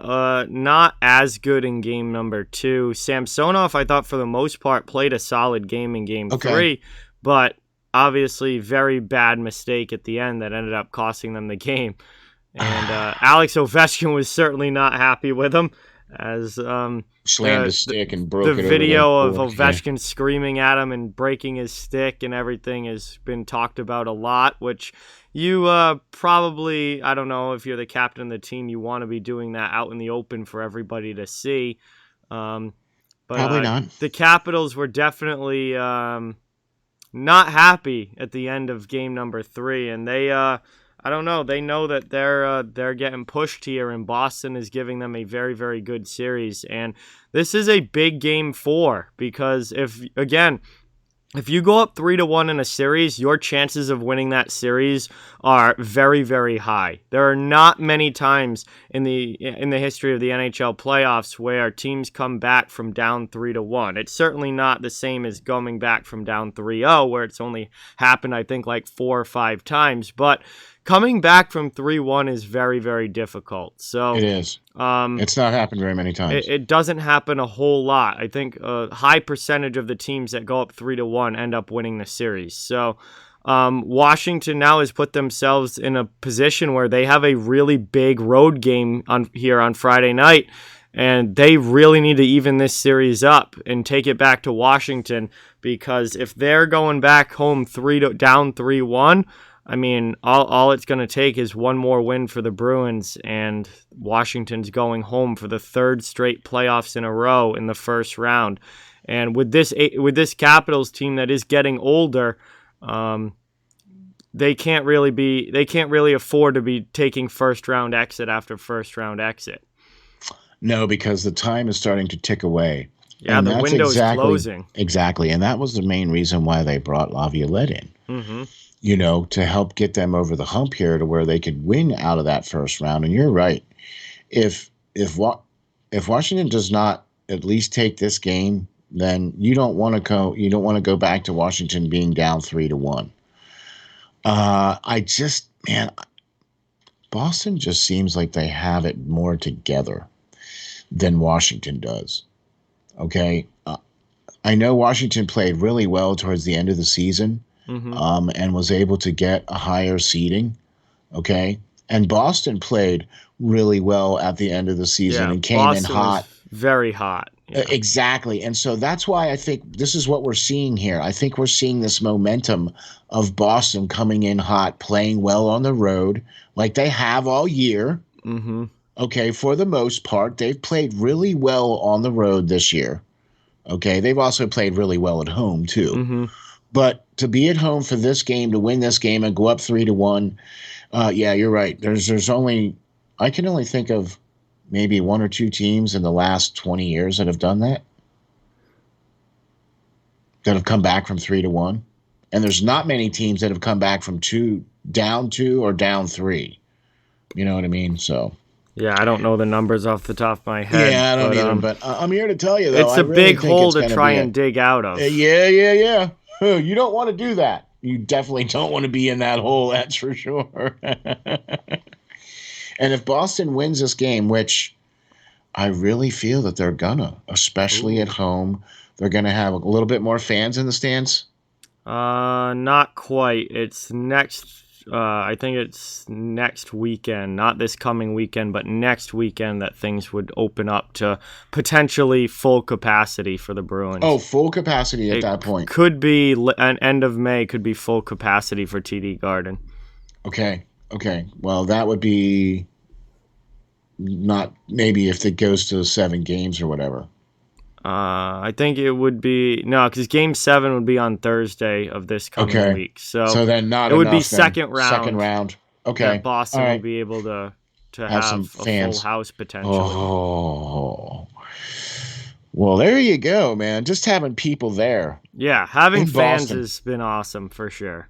not as good in game number 2. Samsonov, I thought, for the most part, played a solid game in game 3, but obviously very bad mistake at the end that ended up costing them the game. And Alex Ovechkin was certainly not happy with him, as slammed his stick and broke it. The video of Ovechkin screaming at him and breaking his stick and everything has been talked about a lot, which you probably, I don't know, if you're the captain of the team, you want to be doing that out in the open for everybody to see. But probably not. The Capitals were definitely not happy at the end of game number 3, and they I don't know, they know that they're getting pushed here, and Boston is giving them a very, very good series. And this is a big game 4, because if you go up 3-1 in a series, your chances of winning that series are very, very high. There are not many times in the history of the NHL playoffs where teams come back from down 3-1. It's certainly not the same as coming back from down 3-0, where it's only happened, I think, like 4 or 5 times. But coming back from 3-1 is very, very difficult. So it is. It's not happened very many times. It doesn't happen a whole lot. I think a high percentage of the teams that go up 3-1 end up winning the series. So Washington now has put themselves in a position where they have a really big road game here on Friday night, and they really need to even this series up and take it back to Washington, because if they're going back home down 3-1, I mean, all it's going to take is one more win for the Bruins, and Washington's going home for the 3rd straight playoffs in a row in the first round. And with this Capitals team that is getting older, they can't really afford to be taking first round exit after first round exit. No, because the time is starting to tick away. Yeah, and the window's closing. Exactly, and that was the main reason why they brought Laviolette in. Mm-hmm. To help get them over the hump here to where they could win out of that first round. And you're right. If Washington does not at least take this game, then you don't want to go back to Washington being down 3-1. Boston just seems like they have it more together than Washington does. Okay. I know Washington played really well towards the end of the season. Mm-hmm. And was able to get a higher seeding, okay? And Boston played really well at the end of the season and came in hot. very hot. Yeah. Exactly. And so that's why I think this is what we're seeing here. I think we're seeing this momentum of Boston coming in hot, playing well on the road like they have all year. Mm-hmm. Okay, for the most part, they've played really well on the road this year. Okay, they've also played really well at home too. Mm-hmm. But to be at home for this game, to win this game and go up 3-1, yeah, you're right. There's only I can only think of maybe one or two teams in the last 20 years that have done that have come back from 3-1. And there's not many teams that have come back from down 2 or down 3. You know what I mean? So yeah, I don't know the numbers off the top of my head. Yeah, I don't either. But I'm here to tell you, though, it's a big hole to try and dig out of. Yeah. You don't want to do that. You definitely don't want to be in that hole, that's for sure. And if Boston wins this game, which I really feel that they're gonna, especially at home, they're gonna have a little bit more fans in the stands. Not quite. It's next. I think it's next weekend, not this coming weekend, but next weekend that things would open up to potentially full capacity for the Bruins. Oh, full capacity at that point. Could be an end of May. Could be full capacity for TD Garden. Okay. Well, that would be not maybe if it goes to 7 games or whatever. I think it would be because Game 7 would be on Thursday of this coming week. So then not it would be then. second round. Second round. Okay. That Boston will be able to have some fans. A full house potentially. Oh. Well, there you go, man. Just having people there. Yeah, having fans Boston has been awesome for sure.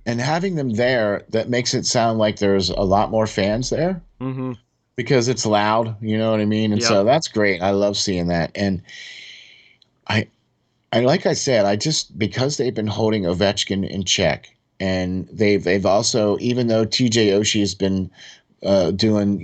And having them there, that makes it sound like there's a lot more fans there. Mm-hmm. Because it's loud, you know what I mean? And so that's great. I love seeing that. And I like I said, because they've been holding Ovechkin in check, and they've also, even though TJ Oshie has been doing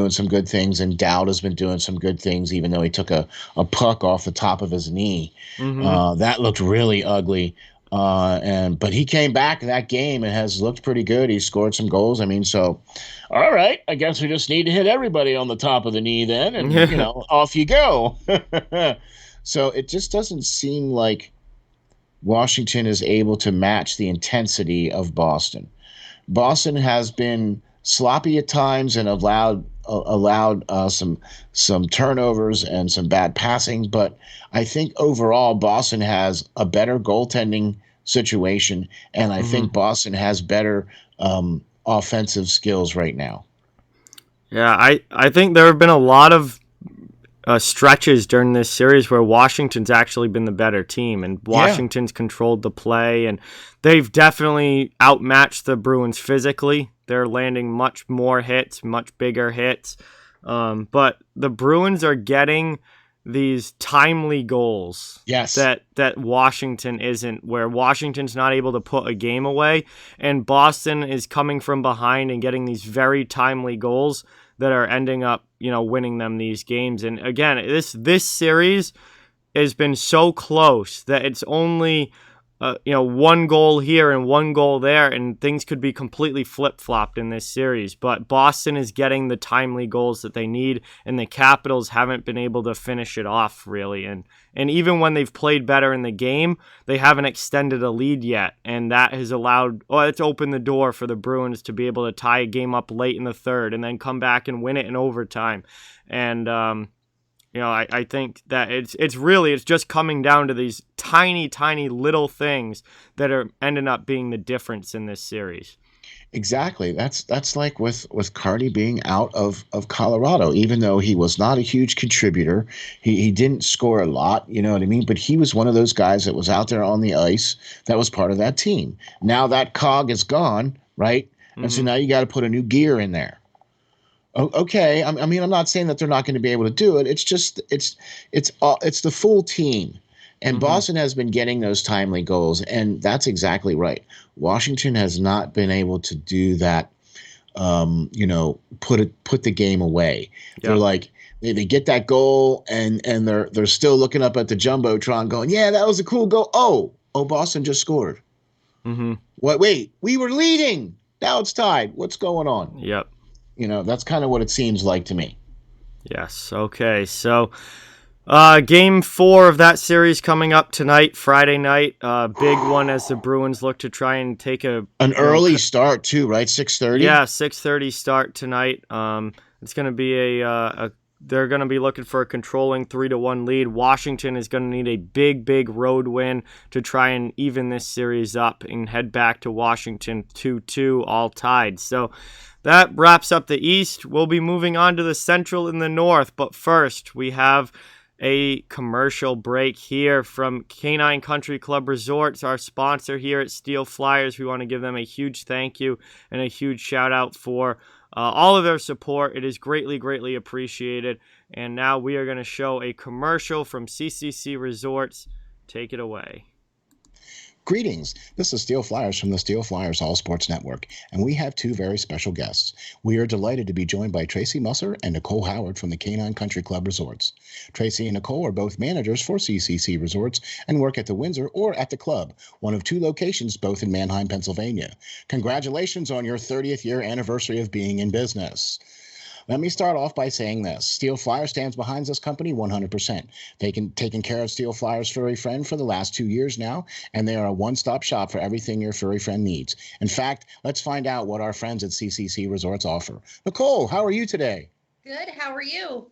some good things, and Dowd has been doing some good things, even though he took a puck off the top of his knee. Mm-hmm. That looked really ugly. But he came back in that game and has looked pretty good. He scored some goals. I mean, so all right, I guess we just need to hit everybody on the top of the knee then, and off you go. So it just doesn't seem like Washington is able to match the intensity of Boston. Boston has been sloppy at times and allowed some turnovers and some bad passing, but I think overall Boston has a better goaltending situation, and I think Boston has better offensive skills right now. Yeah, I think there have been a lot of stretches during this series where Washington's actually been the better team, and Washington's controlled the play, and they've definitely outmatched the Bruins physically. They're landing much more hits, much bigger hits. But the Bruins are getting these timely goals that Washington isn't, where Washington's not able to put a game away, and Boston is coming from behind and getting these very timely goals that are ending up, winning them these games. And again, this series has been so close that it's only one goal here and one goal there, and things could be completely flip-flopped in this series. But Boston is getting the timely goals that they need, and the Capitals haven't been able to finish it off, really. And even when they've played better in the game, they haven't extended a lead yet, and that has it's opened the door for the Bruins to be able to tie a game up late in the third and then come back and win it in overtime. And I think that it's just coming down to these tiny, tiny little things that are ending up being the difference in this series. Exactly. That's like with Cardi being out of Colorado, even though he was not a huge contributor. He didn't score a lot, you know what I mean? But he was one of those guys that was out there on the ice that was part of that team. Now that cog is gone, right? And so now you got to put a new gear in there. Okay, I mean, I'm not saying that they're not going to be able to do it. It's just it's the full team, and Boston has been getting those timely goals, and that's exactly right. Washington has not been able to do that. Put the game away. Yeah. They're like they get that goal, and they're still looking up at the jumbotron, going, "Yeah, that was a cool goal." Oh, Boston just scored. What? Wait, we were leading. Now it's tied. What's going on? Yep. That's kind of what it seems like to me. Yes. Okay. So, game 4 of that series coming up tonight, Friday night. Big one as the Bruins look to try and take An early start too, right? 6:30. Yeah, 6:30 start tonight. It's going to be they're going to be looking for a controlling 3-1 lead. Washington is going to need a big road win to try and even this series up and head back to Washington 2-2, all tied. So that wraps up the East. We'll be moving on to the Central and the North, but first we have a commercial break here from Canine Country Club Resorts, our sponsor here at Steel Flyers. We want to give them a huge thank you and a huge shout out for all of their support. It is greatly appreciated. And now we are going to show a commercial from CCC Resorts. Take it away. Greetings. This is Steel Flyers from the Steel Flyers All Sports Network, and we have 2 very special guests. We are delighted to be joined by Tracy Musser and Nicole Howard from the Canine Country Club Resorts. Tracy and Nicole are both managers for CCC Resorts and work at the Windsor or at the club, one of 2 locations, both in Manheim, Pennsylvania. Congratulations on your 30th year anniversary of being in business. Let me start off by saying this. Steel Flyer stands behind this company 100%. Taking care of Steel Flyer's furry friend for the last 2 years now, and they are a one-stop shop for everything your furry friend needs. In fact, let's find out what our friends at CCC Resorts offer. Nicole, how are you today? Good. How are you?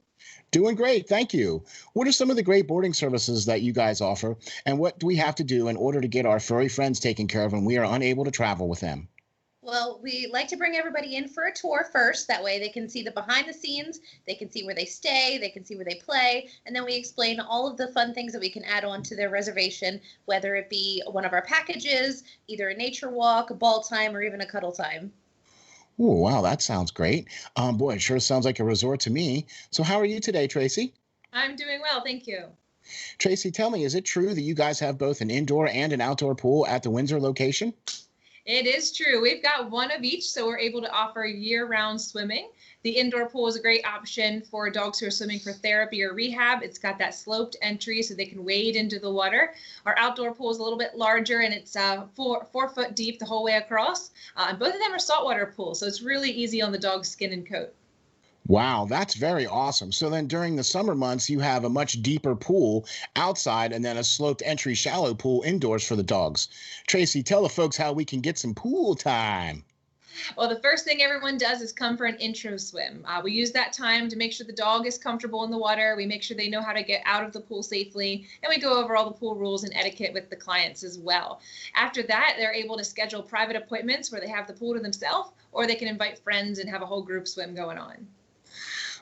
Doing great, thank you. What are some of the great boarding services that you guys offer, and what do we have to do in order to get our furry friends taken care of when we are unable to travel with them? Well, we like to bring everybody in for a tour first. That way they can see the behind the scenes, they can see where they stay, they can see where they play, and then we explain all of the fun things that we can add on to their reservation, whether it be one of our packages, either a nature walk, a ball time, or even a cuddle time. Oh, wow, that sounds great. Boy, it sure sounds like a resort to me. So how are you today, Tracy? I'm doing well, thank you. Tracy, tell me, is it true that you guys have both an indoor and an outdoor pool at the Windsor location? It is true. We've got one of each, so we're able to offer year-round swimming. The indoor pool is a great option for dogs who are swimming for therapy or rehab. It's got that sloped entry so they can wade into the water. Our outdoor pool is a little bit larger, and it's 4 foot deep the whole way across. And both of them are saltwater pools, so it's really easy on the dog's skin and coat. Wow, that's very awesome. So then during the summer months, you have a much deeper pool outside and then a sloped entry shallow pool indoors for the dogs. Tracy, tell the folks how we can get some pool time. Well, the first thing everyone does is come for an intro swim. We use that time to make sure the dog is comfortable in the water. We make sure they know how to get out of the pool safely, and we go over all the pool rules and etiquette with the clients as well. After that, they're able to schedule private appointments where they have the pool to themselves, or they can invite friends and have a whole group swim going on.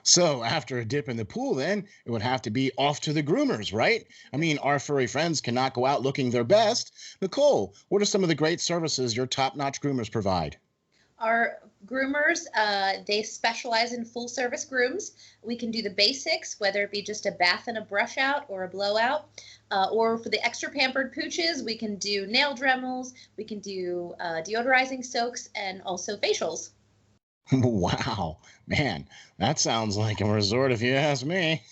So after a dip in the pool, then it would have to be off to the groomers, right? I mean, our furry friends cannot go out looking their best. Nicole, what are some of the great services your top-notch groomers provide? Our groomers, they specialize in full service grooms. We can do the basics, whether it be just a bath and a brush out or a blowout. Or for the extra pampered pooches, we can do nail Dremels, we can do deodorizing soaks, and also facials. Wow, man, that sounds like a resort if you ask me.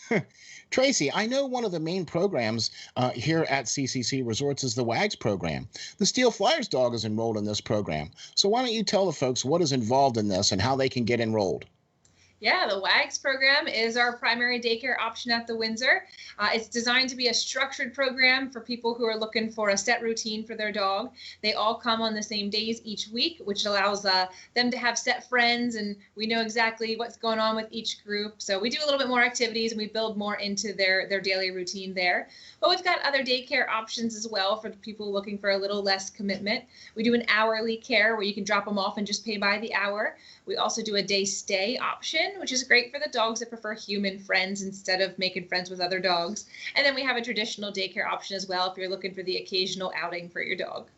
Tracy, I know one of the main programs here at CCC Resorts is the WAGS program. The Steel Flyers dog is enrolled in this program. So why don't you tell the folks what is involved in this and how they can get enrolled? Yeah, the WAGS program is our primary daycare option at the Windsor. It's designed to be a structured program for people who are looking for a set routine for their dog. They all come on the same days each week, which allows them to have set friends, and we know exactly what's going on with each group. So we do a little bit more activities, and we build more into their daily routine there. But we've got other daycare options as well for people looking for a little less commitment. We do an hourly care where you can drop them off and just pay by the hour. We also do a day stay option, which is great for the dogs that prefer human friends instead of making friends with other dogs. And then we have a traditional daycare option as well if you're looking for the occasional outing for your dog.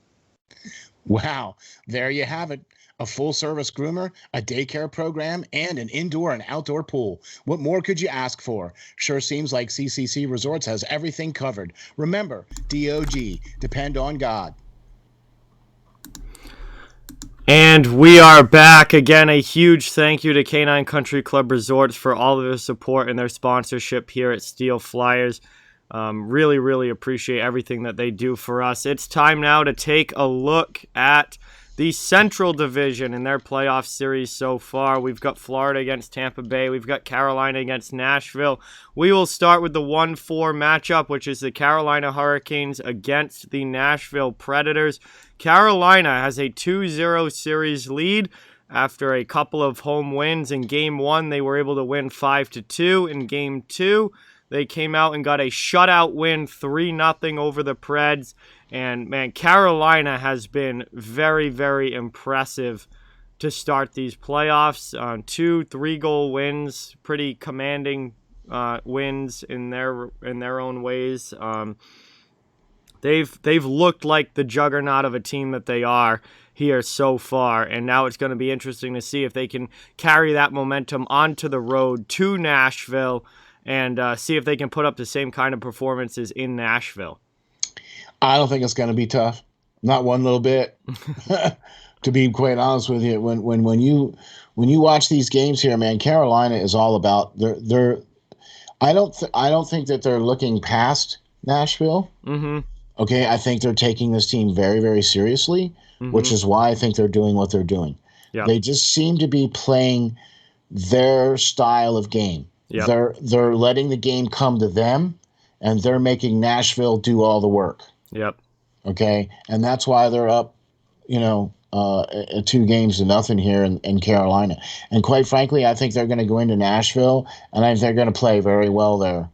Wow, there you have it. A full-service groomer, a daycare program, and an indoor and outdoor pool. What more could you ask for? Sure seems like CCC Resorts has everything covered. Remember, DOG, depend on God. And we are back again. A huge thank you to Canine Country Club Resorts for all of their support and their sponsorship here at Steel Flyers. Really appreciate everything that they do for us. It's time now to take a look at the Central Division in their playoff series so far. We've got Florida against Tampa Bay. We've got Carolina against Nashville. We will start with the 1-4 matchup, which is the Carolina Hurricanes against the Nashville Predators. Carolina has a 2-0 series lead after a couple of home wins. In Game 1, they were able to win 5-2. In Game 2, they came out and got a shutout win, 3-0 over the Preds. And, man, Carolina has been very, very impressive to start these playoffs. 2 3-goal wins, pretty commanding wins in their own ways. They've looked like the juggernaut of a team that they are here so far, and now it's going to be interesting to see if they can carry that momentum onto the road to Nashville and see if they can put up the same kind of performances in Nashville. I don't think it's going to be tough. Not one little bit. To be quite honest with you, when you watch these games here, man, Carolina is all about they're. I don't think that they're looking past Nashville. Mm-hmm. Okay, I think they're taking this team very, very seriously, which is why I think they're doing what they're doing. Yep. They just seem to be playing their style of game. Yep. They're letting the game come to them, and they're making Nashville do all the work. Yep. Okay, and that's why they're up, 2-0 here in Carolina. And quite frankly, I think they're going to go into Nashville, and I think they're going to play very well there.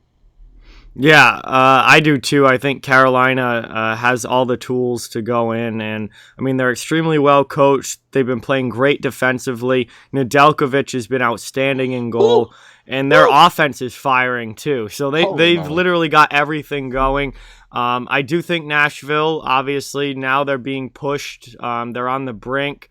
Yeah, I do too. I think Carolina has all the tools to go in, and I mean they're extremely well coached. They've been playing great defensively. Nedeljkovic has been outstanding in goal, and their offense is firing too. So they've literally got everything going. I do think Nashville, obviously, now they're being pushed. They're on the brink.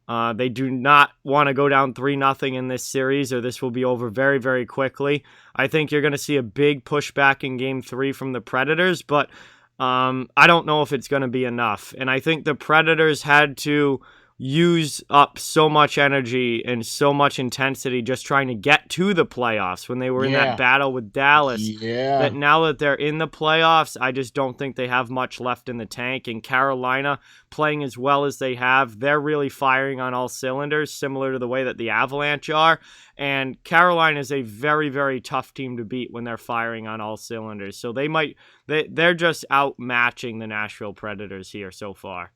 They do not want to go down 3-0 in this series, or this will be over very, very quickly. I think you're going to see a big pushback in Game 3 from the Predators, but I don't know if it's going to be enough. And I think the Predators had to use up so much energy and so much intensity just trying to get to the playoffs when they were in that battle with Dallas. That now that they're in the playoffs, I just don't think they have much left in the tank. And Carolina, playing as well as they have, they're really firing on all cylinders, similar to the way that the Avalanche are. And Carolina is a very, very tough team to beat when they're firing on all cylinders. So they're just outmatching the Nashville Predators here so far.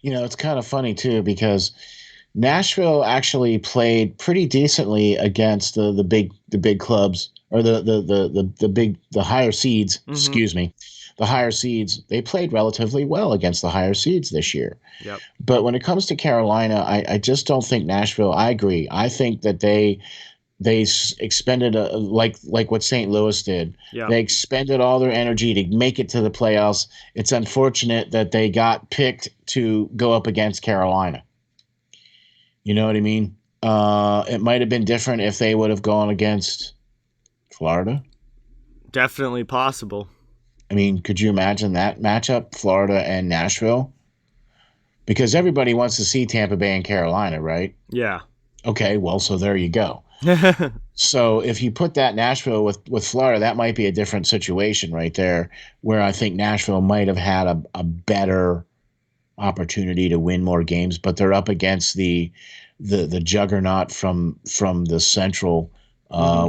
It's kind of funny too, because Nashville actually played pretty decently against the big clubs, or the higher seeds. Mm-hmm. Excuse me, the higher seeds. They played relatively well against the higher seeds this year. Yep. But when it comes to Carolina, I just don't think Nashville. I agree. I think that they expended like what St. Louis did. Yeah. They expended all their energy to make it to the playoffs. It's unfortunate that they got picked to go up against Carolina. You know what I mean? It might have been different if they would have gone against Florida. Definitely possible. I mean, could you imagine that matchup, Florida and Nashville? Because everybody wants to see Tampa Bay and Carolina, right? Yeah. Okay, well, so there you go. So if you put that Nashville with Florida, that might be a different situation right there, where I think Nashville might have had a better opportunity to win more games, but they're up against the juggernaut from the Central,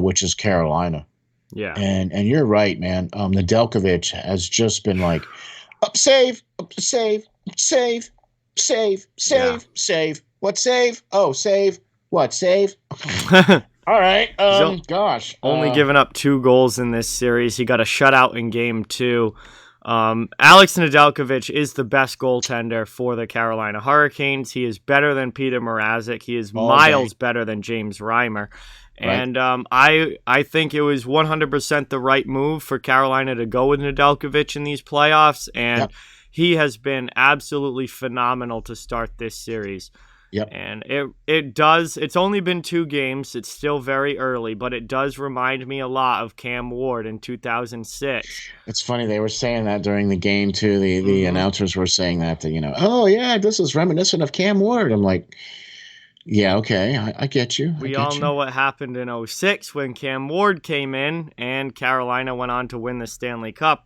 which is Carolina. Yeah. And you're right, man. Nedeljkovic has just been like, save. What save? Oh, save. What, save? All right. Gosh. Only given up 2 goals in this series. He got a shutout in Game 2. Alex Nedeljkovic is the best goaltender for the Carolina Hurricanes. He is better than Peter Mrazek. He is miles better than James Reimer. And I think it was 100% the right move for Carolina to go with Nedeljkovic in these playoffs. And he has been absolutely phenomenal to start this series. Yep. And it's only been 2 games. It's still very early, but it does remind me a lot of Cam Ward in 2006. It's funny. They were saying that during the game too. The announcers were saying that, this is reminiscent of Cam Ward. I'm like, yeah, okay. I get you. We all know what happened in 2006 when Cam Ward came in and Carolina went on to win the Stanley Cup.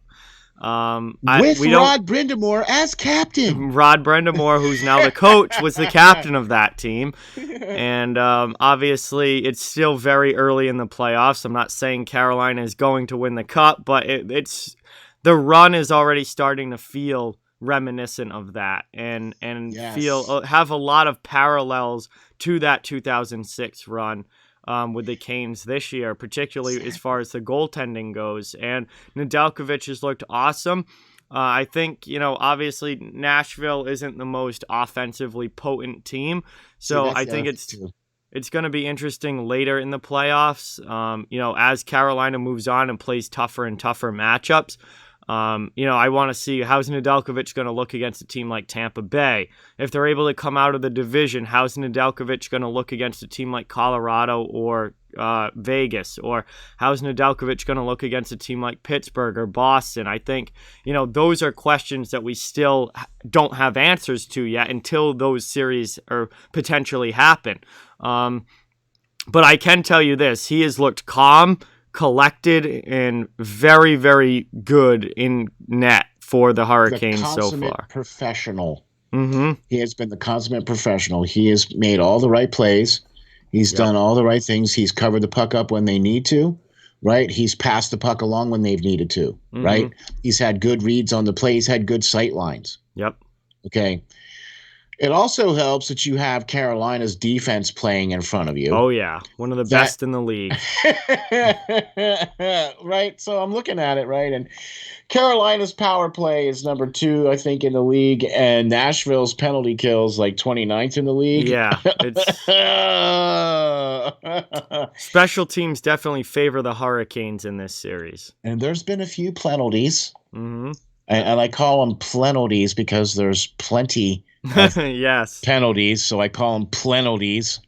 With Rod Brindamore as captain. Rod Brindamore, who's now the coach, was the captain of that team. And obviously, it's still very early in the playoffs. I'm not saying Carolina is going to win the cup, but it's the run is already starting to feel reminiscent of that, and yes, have a lot of parallels to that 2006 run. With the Canes this year, particularly as far as the goaltending goes. And Nedeljkovic has looked awesome. I think, obviously Nashville isn't the most offensively potent team. So I think it's going to be interesting later in the playoffs, as Carolina moves on and plays tougher and tougher matchups. I want to see how's Nedeljkovic going to look against a team like Tampa Bay. If they're able to come out of the division, how's Nedeljkovic going to look against a team like Colorado or Vegas? Or how's Nedeljkovic going to look against a team like Pittsburgh or Boston? I think, those are questions that we still don't have answers to yet until those series or potentially happen. But I can tell you this, he has looked calm, collected, and very, very good in net for the Hurricanes so far. Professional. Mm-hmm. He has been the consummate professional. He has made all the right plays. He's done all the right things. He's covered the puck up when they need to, right? He's passed the puck along when they've needed to, right? He's had good reads on the play. He's had good sight lines. Yep. Okay. It also helps that you have Carolina's defense playing in front of you. Oh, yeah. One of the best in the league. Right? So I'm looking at it, right? And Carolina's power play is number 2, I think, in the league. And Nashville's penalty kills like 29th in the league. Yeah. Special teams definitely favor the Hurricanes in this series. And there's been a few penalties. Mm-hmm. And I call them penalties because there's plenty yes, penalties, so I call them penalties.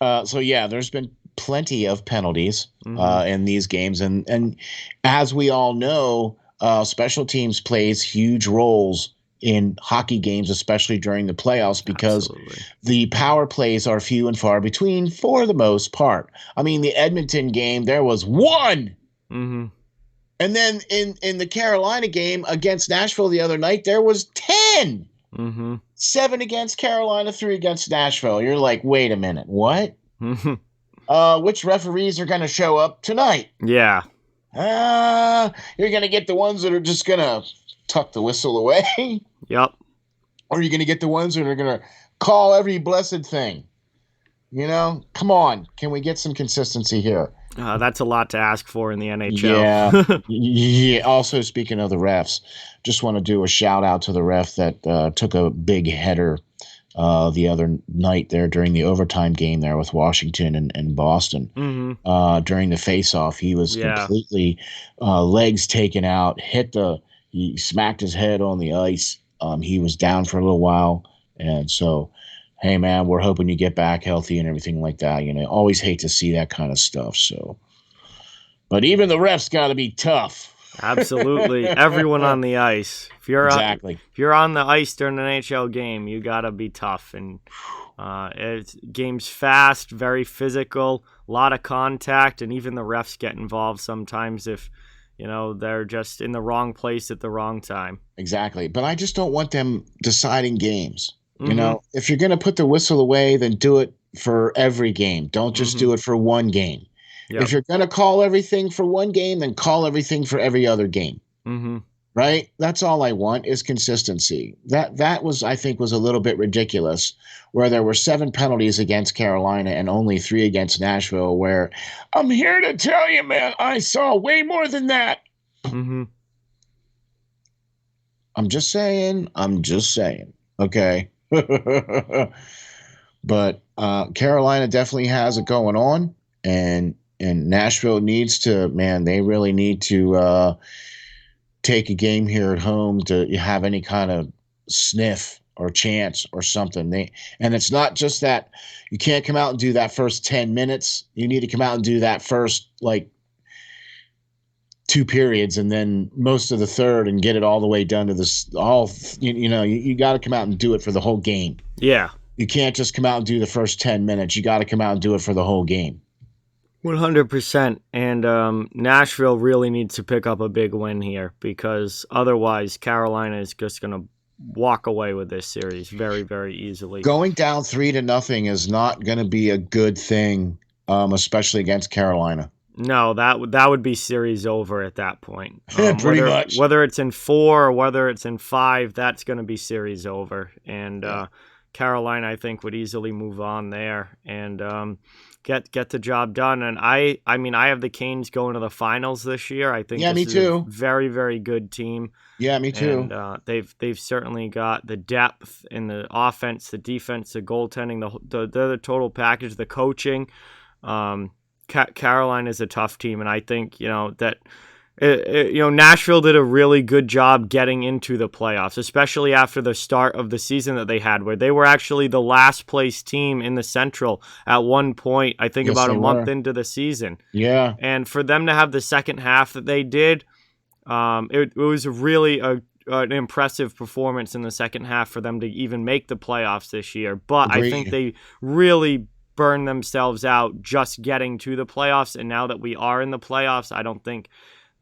There's been plenty of penalties in these games, and as we all know, special teams plays huge roles in hockey games, especially during the playoffs, because the power plays are few and far between for the most part. I mean, the Edmonton game, there was 1. Mm-hmm. And then in the Carolina game against Nashville the other night, there was 10. Mm-hmm. 7 against Carolina, 3 against Nashville. You're like, wait a minute, what? Which referees are going to show up tonight? Yeah. You're going to get the ones that are just going to tuck the whistle away. Yep. Or you're going to get the ones that are going to call every blessed thing. Come on. Can we get some consistency here? That's a lot to ask for in the NHL. Yeah. Also, speaking of the refs, just want to do a shout out to the ref that took a big header the other night there during the overtime game there with Washington and Boston. Mm-hmm. During the face-off, he was completely legs taken out, he smacked his head on the ice. He was down for a little while, and so, hey, man, we're hoping you get back healthy and everything like that. Always hate to see that kind of stuff. So, but even the refs got to be tough. Absolutely. Everyone on the ice. If you're on the ice during an NHL game, you got to be tough. And game's fast, very physical, a lot of contact, and even the refs get involved sometimes if they're just in the wrong place at the wrong time. Exactly. But I just don't want them deciding games. Mm-hmm. If you're going to put the whistle away, then do it for every game. Don't just do it for one game. Yep. If you're going to call everything for one game, then call everything for every other game. Mm-hmm. Right? That's all I want is consistency. That was, I think, was a little bit ridiculous, where there were 7 penalties against Carolina and only 3 against Nashville, where I'm here to tell you, man, I saw way more than that. Mm-hmm. I'm just saying. Okay. But Carolina definitely has it going on, and Nashville needs to, man, they really need to take a game here at home to have any kind of sniff or chance or something. And it's not just that you can't come out and do that first 10 minutes. You need to come out and do that first, 2 periods and then most of the third and get it all the way done to this. You got to come out and do it for the whole game. Yeah. You can't just come out and do the first 10 minutes. You got to come out and do it for the whole game. 100%. And Nashville really needs to pick up a big win here, because otherwise Carolina is just going to walk away with this series very, very easily. Going down 3-0 is not going to be a good thing, especially against Carolina. No, that would be series over at that point. Pretty much. Whether it's in 4 or whether it's in 5, that's going to be series over. And Carolina, I think, would easily move on there and get the job done. And I mean, I have the Canes going to the finals this year. I think me is too. A very, very good team. Yeah, me too. And they've certainly got the depth in the offense, the defense, the goaltending, the total package, the coaching. Carolina is a tough team, and I think that Nashville did a really good job getting into the playoffs, especially after the start of the season that they had, where they were actually the last place team in the Central at one point. I think about a month into the season. Yeah, and for them to have the second half that they did, it was really an impressive performance in the second half for them to even make the playoffs this year. But Agreed. I think they really burn themselves out just getting to the playoffs, and now that we are in the playoffs, I don't think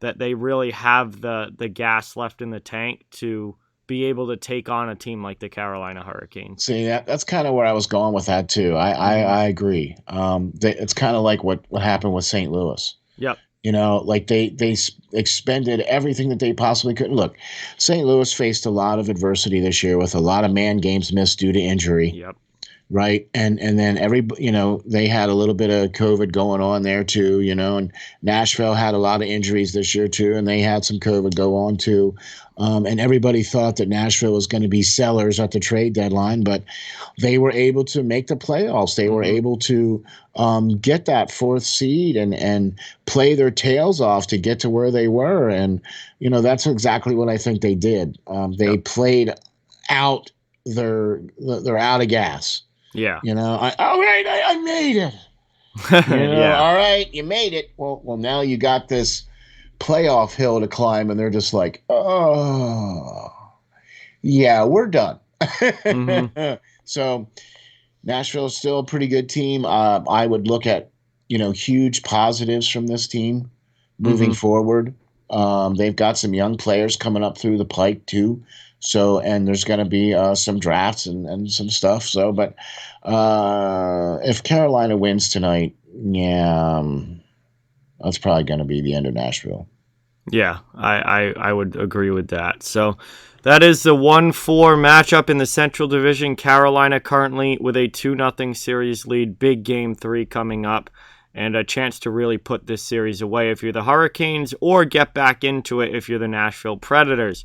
that they really have the gas left in the tank to be able to take on a team like the Carolina Hurricanes. See, that's kind of where I was going with that too. I agree. It's kind of like what happened with St. Louis. Yep. Like they expended everything that they possibly could. Look, St. Louis faced a lot of adversity this year with a lot of man games missed due to injury. Yep. Right. And then they had a little bit of COVID going on there too, and Nashville had a lot of injuries this year too, and they had some COVID go on too. And everybody thought that Nashville was going to be sellers at the trade deadline, but they were able to make the playoffs. They were able to get that 4th seed and play their tails off to get to where they were. And, that's exactly what I think they did. They played out they're out of gas. Yeah. All right, I made it. Yeah. All right, you made it. Well, now you got this playoff hill to climb, and they're just like, oh, yeah, we're done. So Nashville is still a pretty good team. I would look at, huge positives from this team moving forward. They've got some young players coming up through the pike too. So, and there's going to be some drafts and some stuff. So, but if Carolina wins tonight, that's probably going to be the end of Nashville. Yeah, I would agree with that. So that is the 1-4 matchup in the Central Division. Carolina currently with a 2-0 series lead. Big Game 3 coming up, and a chance to really put this series away if you're the Hurricanes, or get back into it if you're the Nashville Predators.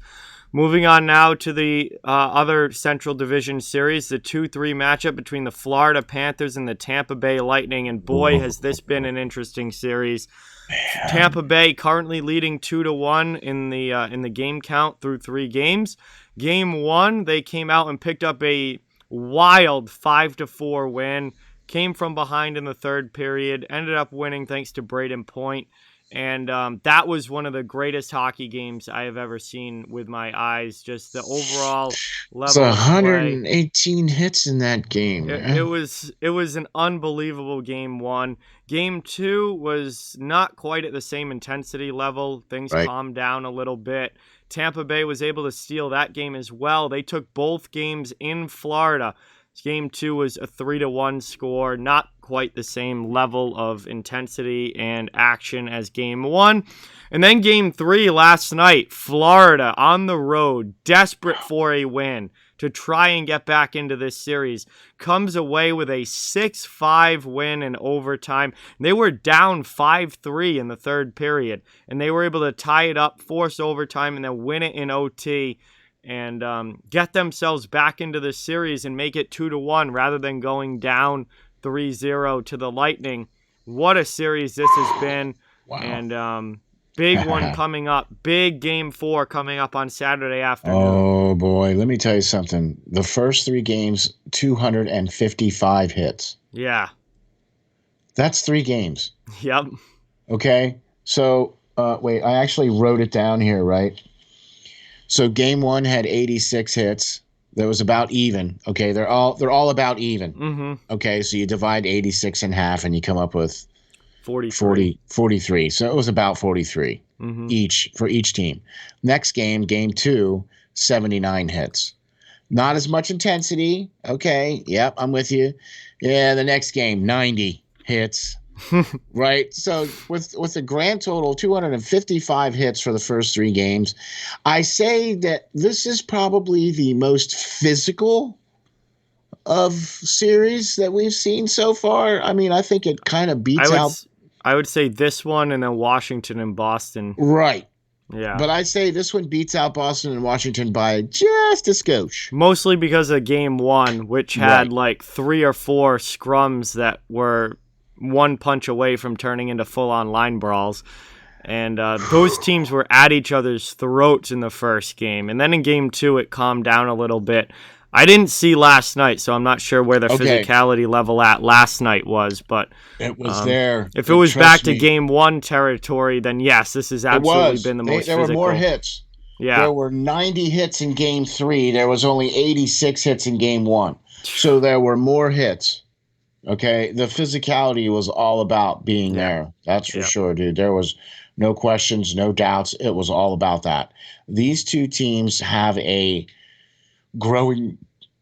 Moving on now to the other Central Division series, the 2-3 matchup between the Florida Panthers and the Tampa Bay Lightning. And boy, has this been an interesting series. Man. Tampa Bay currently leading 2-1 in the game count through 3 games. Game 1, they came out and picked up a wild 5-4 win. Came from behind in the third period, ended up winning thanks to Braden Point. And that was one of the greatest hockey games I have ever seen with my eyes. Just the overall level. It's 118 hits in that game. It was an unbelievable Game 1. Game 2 was not quite at the same intensity level. Things calmed down a little bit. Tampa Bay was able to steal that game as well. They took both games in Florida. Game 2 was a 3-1 score, not quite the same level of intensity and action as Game 1. And then Game 3 last night, Florida on the road, desperate for a win to try and get back into this series, comes away with a 6-5 win in overtime. They were down 5-3 in the third period, and they were able to tie it up, force overtime, and then win it in OT. And get themselves back into the series and make it 2-1 rather than going down 3-0 to the Lightning. What a series this has been. Wow. And big one coming up. Big Game 4 coming up on Saturday afternoon. Oh, boy. Let me tell you something. The first 3 games, 255 hits. Yeah. That's 3 games. Yep. Okay. So, wait, I actually wrote it down here, right? So Game 1 had 86 hits. That was about even. Okay, they're all about even. Mm-hmm. Okay, so you divide 86 in half, and you come up with 43. So it was about 43 each for each team. Next game 2, 79 hits. Not as much intensity. Okay. Yep, I'm with you. Yeah, the next game, 90 hits. Right. So with a grand total 255 hits for the first 3 games, I say that this is probably the most physical of series that we've seen so far. I mean, I think it kind of beats out. I would say this one and then Washington and Boston. Right. Yeah. But I'd say this one beats out Boston and Washington by just a skosh. Mostly because of game 1, which had like 3 or 4 scrums that were one punch away from turning into full-on line brawls. And those teams were at each other's throats in the first game. And then in game 2, it calmed down a little bit. I didn't see last night, so I'm not sure where the physicality level at last night was. But it was there. If it was back to game 1 territory, then yes, this has absolutely been the most physical. There were more hits. Yeah. There were 90 hits in game 3. There was only 86 hits in game 1. So there were more hits. Okay, the physicality was all about being there. That's for sure, dude. There was no questions, no doubts. It was all about that. These two teams have a growing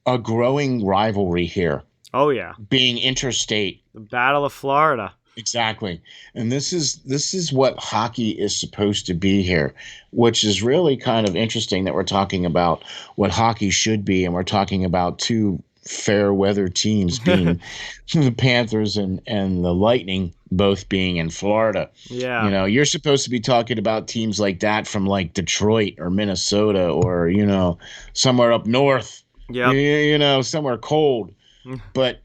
rivalry here. Oh yeah, being interstate. The Battle of Florida. Exactly, and this is what hockey is supposed to be here, which is really kind of interesting that we're talking about what hockey should be, and we're talking about two fair weather teams being the Panthers and the Lightning, both being in Florida. Yeah. You know, you're supposed to be talking about teams like that from like Detroit or Minnesota or, you know, somewhere up north. Yeah. You know, somewhere cold. But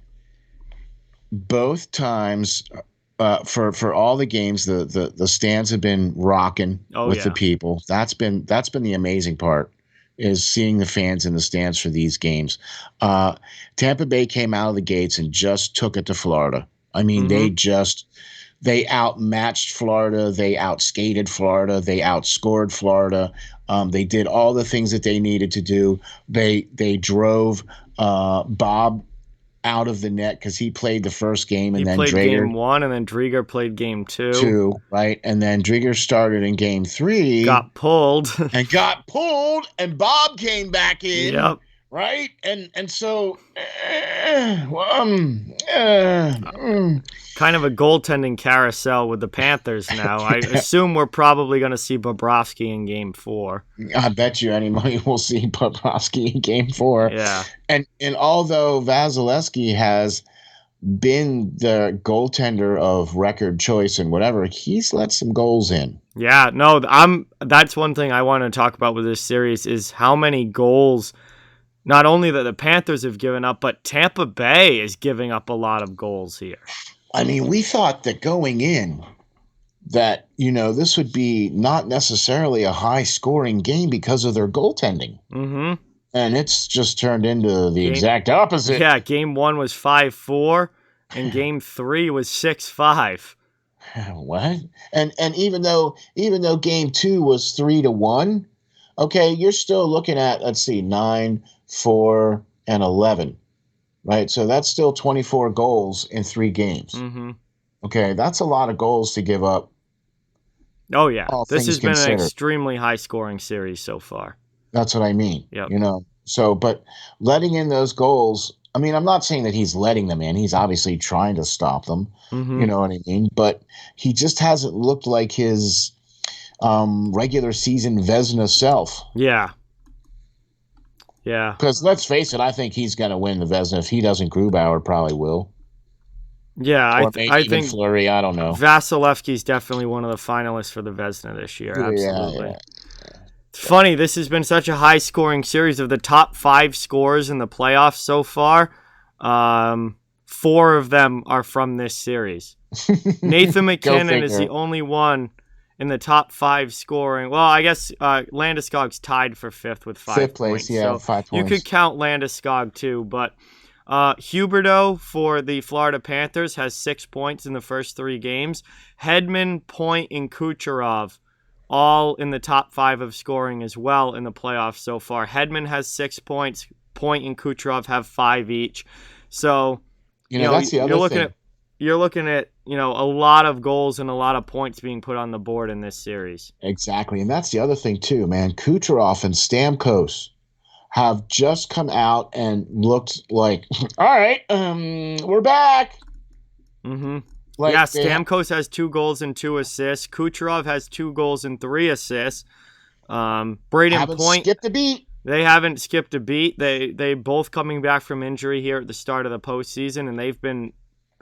both times for all the games, the stands have been rocking with the people. That's been the amazing part, is seeing the fans in the stands for these games. Tampa Bay came out of the gates and just took it to Florida. I mean, they outmatched Florida. They outskated Florida. They outscored Florida. They did all the things that they needed to do. They drove Bob out of the net because he played the first game, and then played Drager, game 1, and then Drieger played game 2. 2, right? And then Drieger started in game 3. Got pulled. And Bob came back in. Yep. Right? And so kind of a goaltending carousel with the Panthers now. I assume we're probably going to see Bobrovsky in game 4. I bet you any money we'll see Bobrovsky in game 4. Yeah. And although Vasilevsky has been the goaltender of record choice and whatever, he's let some goals in. Yeah, no, that's one thing I want to talk about with this series is how many goals not only that the Panthers have given up, but Tampa Bay is giving up a lot of goals here. I mean, we thought that going in that, you know, this would be not necessarily a high-scoring game because of their goaltending. Mm-hmm. And it's just turned into the exact opposite. Yeah, game 1 was 5-4, and game 3 was 6-5. What? And even though game 2 was 3-1, okay, you're still looking at, let's see, 9, 4, and 11, right? So that's still 24 goals in 3 games. Mm-hmm. Okay, that's a lot of goals to give up. Oh, yeah. This has been an extremely high-scoring series so far. That's what I mean. Yep. You know, so, but letting in those goals, I mean, I'm not saying that he's letting them in. He's obviously trying to stop them. Mm-hmm. You know what I mean? But he just hasn't looked like his regular season Vezina self. Yeah. Yeah. Because let's face it, I think he's going to win the Vezina. If he doesn't, Grubauer probably will. Yeah, I think Fleury, I don't know. Vasilevsky's definitely one of the finalists for the Vezina this year. Absolutely. Yeah. It's funny, this has been such a high-scoring series. Of the top 5 scorers in the playoffs so far, 4 of them are from this series. Nathan McKinnon is the only one in the top 5 scoring. Well, I guess Landeskog's tied for 5th with 5 points. 5th place, points. yeah, so 5 points. You could count Landeskog too, but Huberdeau for the Florida Panthers has 6 points in the first 3 games. Hedman, Point, and Kucherov all in the top 5 of scoring as well in the playoffs so far. Hedman has 6 points. Point and Kucherov have 5 each. So, you know that's the other thing. you're looking at, a lot of goals and a lot of points being put on the board in this series. Exactly. And that's the other thing too, man. Kucherov and Stamkos have just come out and looked like, all right, we're back. Mm-hmm. Like yeah, Stamkos has 2 goals and 2 assists. Kucherov has 2 goals and 3 assists. Braden Point skipped a beat. They haven't skipped a beat. They both coming back from injury here at the start of the postseason, and they've been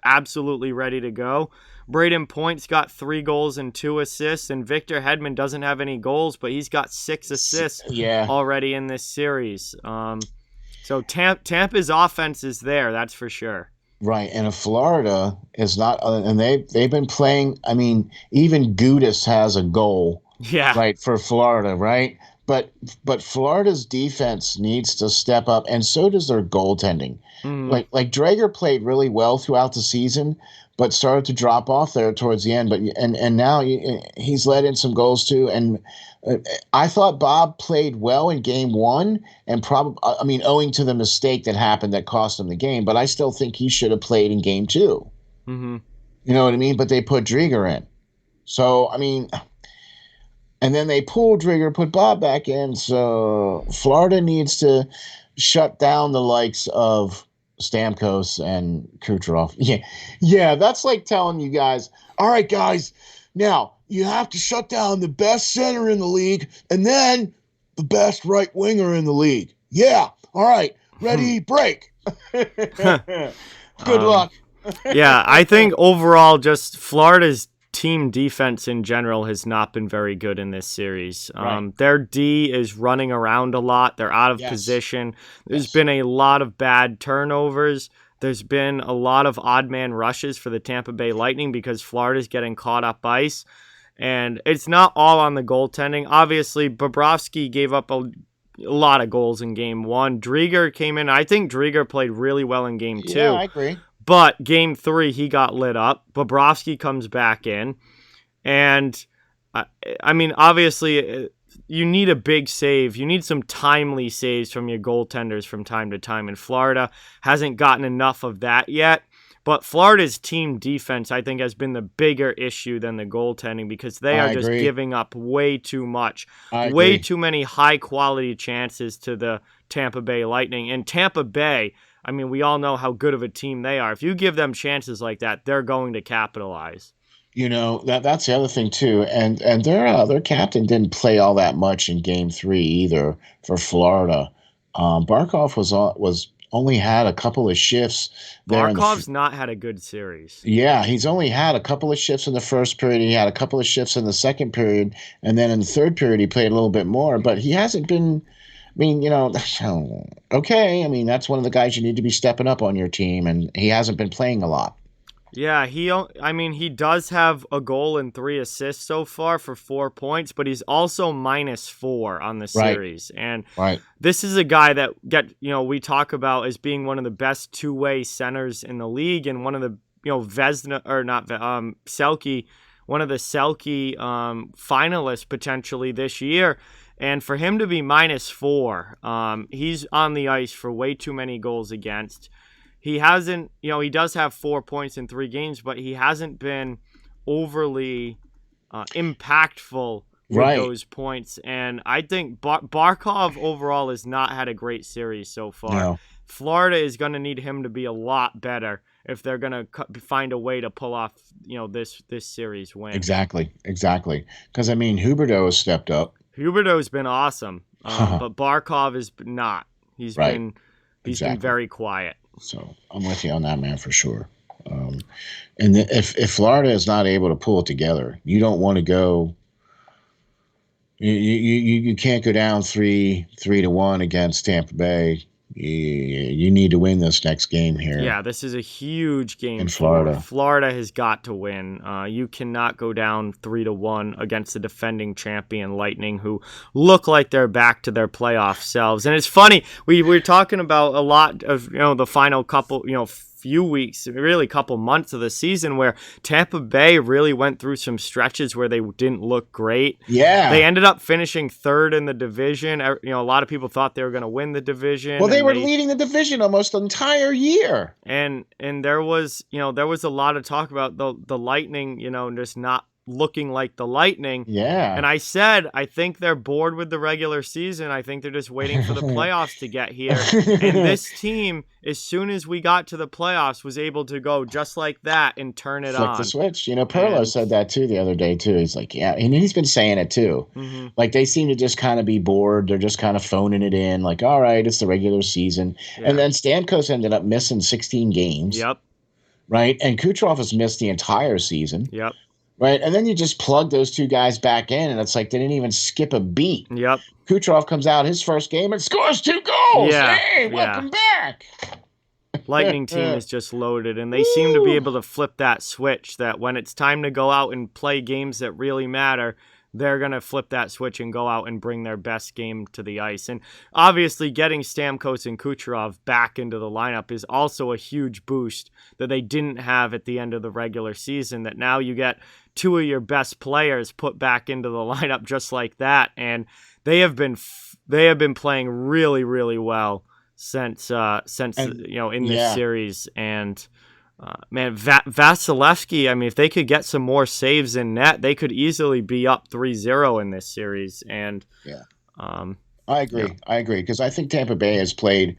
absolutely ready to go. Braden Point's got 3 goals and 2 assists, and Victor Hedman doesn't have any goals, but he's got 6 assists already in this series. So Tampa's offense is there, that's for sure. Right, and if Florida is not, and they've been playing. I mean, even Gudis has a goal. Yeah. Right, for Florida, right? But Florida's defense needs to step up, and so does their goaltending. Mm. Like Drager played really well throughout the season, but started to drop off there towards the end. But and now he's let in some goals too. And I thought Bob played well in Game 1, and probably, I mean, owing to the mistake that happened that cost him the game. But I still think he should have played in Game 2. Mm-hmm. You know what I mean? But they put Drager in, so I mean. And then they pulled Drigger, put Bob back in. So Florida needs to shut down the likes of Stamkos and Kucherov. Yeah, that's like telling you guys, all right, guys, now you have to shut down the best center in the league and then the best right winger in the league. Yeah, all right, ready, break. Good luck. Yeah, I think overall just Florida's team defense in general has not been very good in this series. Right. Their D is running around a lot. They're out of position. There's been a lot of bad turnovers. There's been a lot of odd man rushes for the Tampa Bay Lightning because Florida's getting caught up ice. And it's not all on the goaltending. Obviously, Bobrovsky gave up a lot of goals in Game 1. Drieger came in. I think Drieger played really well in Game 2. Yeah, I agree. But Game 3, he got lit up. Bobrovsky comes back in. And, I mean, obviously, you need a big save. You need some timely saves from your goaltenders from time to time. And Florida hasn't gotten enough of that yet. But Florida's team defense, I think, has been the bigger issue than the goaltending because they are just giving up way too much. Way too many high-quality chances to the Tampa Bay Lightning. And Tampa Bay, I mean, we all know how good of a team they are. If you give them chances like that, they're going to capitalize. You know, that's the other thing too. And their captain didn't play all that much in Game 3 either for Florida. Barkov was only had a couple of shifts there. Barkov's not had a good series. Yeah, he's only had a couple of shifts in the first period. He had a couple of shifts in the second period, and then in the third period he played a little bit more. But he hasn't been. I mean, you know, okay. I mean, that's one of the guys you need to be stepping up on your team, and he hasn't been playing a lot. Yeah, he does have a goal and 3 assists so far for 4 points, but he's also -4 on the series. And this is a guy that we talk about as being one of the best two-way centers in the league, and one of the Vezina or not Selke, one of the Selke finalists potentially this year. And for him to be -4, he's on the ice for way too many goals against. He hasn't, he does have 4 points in 3 games, but he hasn't been overly impactful with those points. And I think Barkov overall has not had a great series so far. No. Florida is going to need him to be a lot better if they're going to find a way to pull off, this series win. Exactly. Because, I mean, Huberdeau has stepped up. Huberdeau's been awesome, but Barkov is not. He's been very quiet. So I'm with you on that, man, for sure. And if Florida is not able to pull it together, you don't want to go. You can't go down 3-1 against Tampa Bay. You need to win this next game here. Yeah, this is a huge game in Florida. Florida has got to win. You cannot go down 3-1 against the defending champion Lightning, who look like they're back to their playoff selves. And it's funny, we're talking about a lot of the final couple few weeks, really a couple months of the season where Tampa Bay really went through some stretches where they didn't look great. Yeah. They ended up finishing third in the division. A lot of people thought they were going to win the division. Well, they were leading the division almost the entire year. And there was a lot of talk about the Lightning, just not looking like the Lightning. Yeah. And I said, I think they're bored with the regular season. I think they're just waiting for the playoffs to get here. And this team, as soon as we got to the playoffs, was able to go just like that and turn it on. Flick the switch. Perlo said that too the other day too. He's like, yeah, and he's been saying it too. Mm-hmm. Like they seem to just kind of be bored. They're just kind of phoning it in. Like, all right, it's the regular season. Yeah. And then Stamkos ended up missing 16 games. Yep. Right. And Kucherov has missed the entire season. Yep. Right. And then you just plug those two guys back in, and it's like they didn't even skip a beat. Yep. Kucherov comes out his first game and scores 2 goals. Yeah. Hey, welcome back. Lightning team is just loaded, and they seem to be able to flip that switch that when it's time to go out and play games that really matter, they're going to flip that switch and go out and bring their best game to the ice. And obviously getting Stamkos and Kucherov back into the lineup is also a huge boost that they didn't have at the end of the regular season, that now you get 2 of your best players put back into the lineup just like that. And they have been playing really, really well since in this series. And Vasilevsky, I mean, if they could get some more saves in net, they could easily be up 3-0 in this series. And I agree. I agree, because I think Tampa Bay has played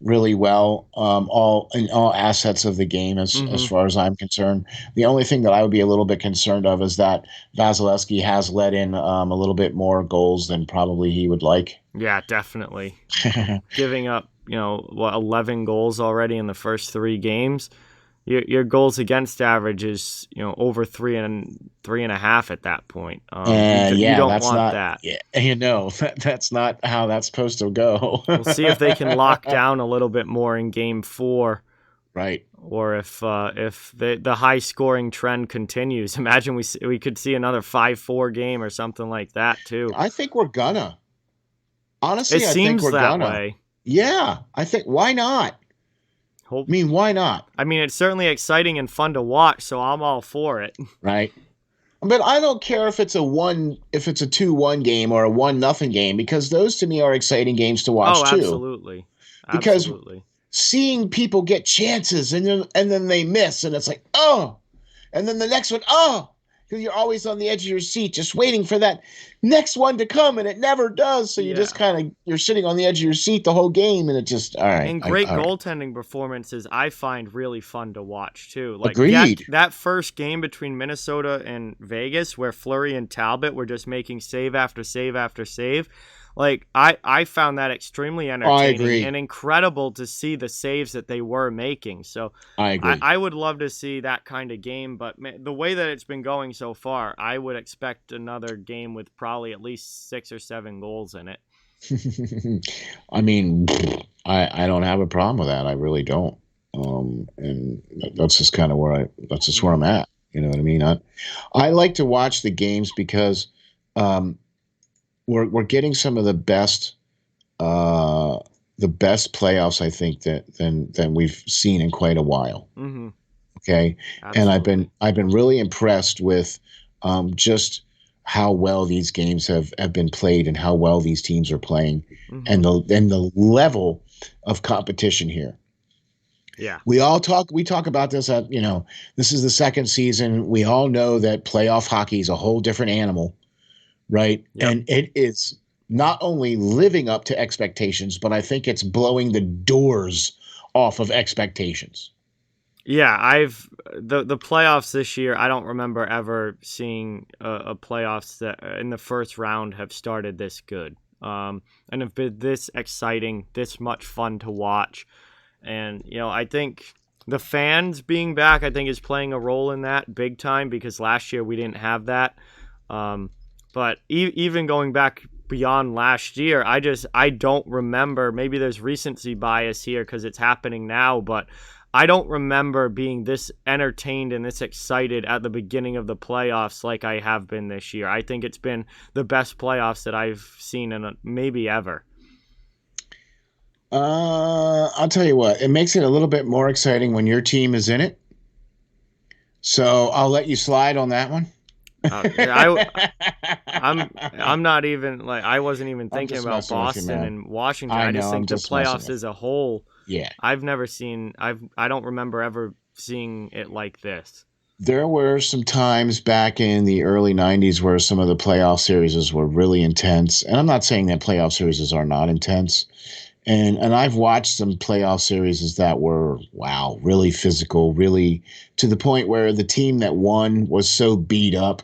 really well all assets of the game as far as I'm concerned. The only thing that I would be a little bit concerned of is that Vasilevsky has let in a little bit more goals than probably he would like. Yeah, definitely. Giving up, 11 goals already in the first 3 games. Your goals against average is over 3.5 at that point. You don't want that. Yeah, that's not how that's supposed to go. We'll see if they can lock down a little bit more in Game 4, right? Or if the high scoring trend continues. Imagine we could see another 5-4 game or something like that too. I think we're gonna. Honestly, it seems that way. Yeah, I think why not? I mean, why not? I mean, it's certainly exciting and fun to watch, so I'm all for it. Right. But I don't care if it's a 2-1 game or a 1-0 game, because those to me are exciting games to watch too. Absolutely. Because seeing people get chances and then they miss, and it's like, oh, and then the next one, oh, because you're always on the edge of your seat just waiting for that next one to come, and it never does. So you just you're sitting on the edge of your seat the whole game, and it just, all right. And great goaltending performances I find really fun to watch too. Like agreed. That first game between Minnesota and Vegas where Fleury and Talbot were just making save after save after save. Like I found that extremely entertaining and incredible to see the saves that they were making. So I agree. I would love to see that kind of game, but the way that it's been going so far, I would expect another game with probably at least 6 or 7 goals in it. I mean, I don't have a problem with that. I really don't. And that's just kind of where I'm at. You know what I mean? I like to watch the games because we're getting some of the best playoffs, I think, than we've seen in quite a while. Mm-hmm. Okay, absolutely. And I've been really impressed with just how well these games have been played and how well these teams are playing, and the level of competition here. Yeah, we talk about this at this is the second season. We all know that playoff hockey is a whole different animal. Right. Yep. And it is not only living up to expectations, but I think it's blowing the doors off of expectations. Yeah, the playoffs this year, I don't remember ever seeing a playoffs that in the first round have started this good and have been this exciting, this much fun to watch. And, I think the fans being back, I think, is playing a role in that big time, because last year we didn't have that. But even going back beyond last year, I don't remember. Maybe there's recency bias here because it's happening now, but I don't remember being this entertained and this excited at the beginning of the playoffs like I have been this year. I think it's been the best playoffs that I've seen in maybe ever. I'll tell you what, it makes it a little bit more exciting when your team is in it. So I'll let you slide on that one. I'm not even like I wasn't even thinking about Boston and Washington. I just think the playoffs as a whole. Yeah, I don't remember ever seeing it like this. There were some times back in the early 90s where some of the playoff series were really intense. And I'm not saying that playoff series are not intense. And I've watched some playoff series that were, wow, really physical, really to the point where the team that won was so beat up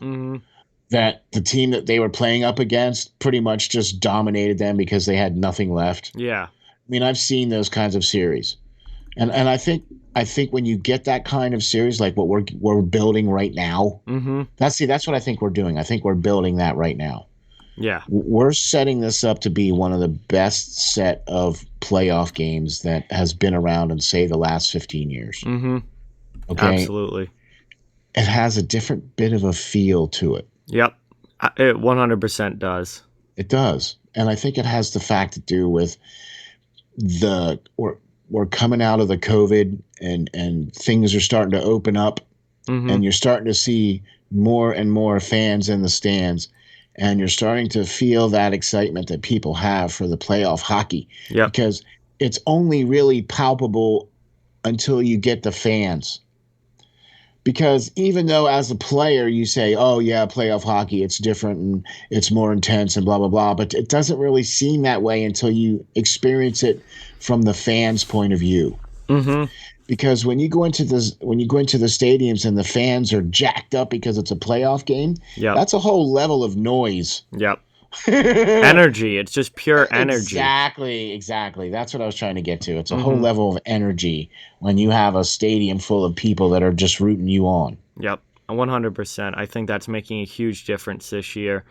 that the team that they were playing up against pretty much just dominated them because they had nothing left. Yeah. I mean, I've seen those kinds of series. And I think when you get that kind of series, like what we're building right now, that's what I think we're doing. I think we're building that right now. Yeah, we're setting this up to be one of the best set of playoff games that has been around in, say, the last 15 years. Okay, absolutely. It has a different bit of a feel to it. Yep, it 100% does. It does, and I think it has the fact to do with we're coming out of the COVID and things are starting to open up, and you're starting to see more and more fans in the stands. And you're starting to feel that excitement that people have for the playoff hockey. Yep. Because it's only really palpable until you get the fans. Because even though as a player you say, oh, yeah, playoff hockey, it's different and it's more intense and blah, blah, blah. But it doesn't really seem that way until you experience it from the fans' point of view. Because when you go into the stadiums and the fans are jacked up because it's a playoff game, that's a whole level of noise. Yep. Energy. It's just pure energy. Exactly. That's what I was trying to get to. It's a whole level of energy when you have a stadium full of people that are just rooting you on. Yep. 100%. I think that's making a huge difference this year.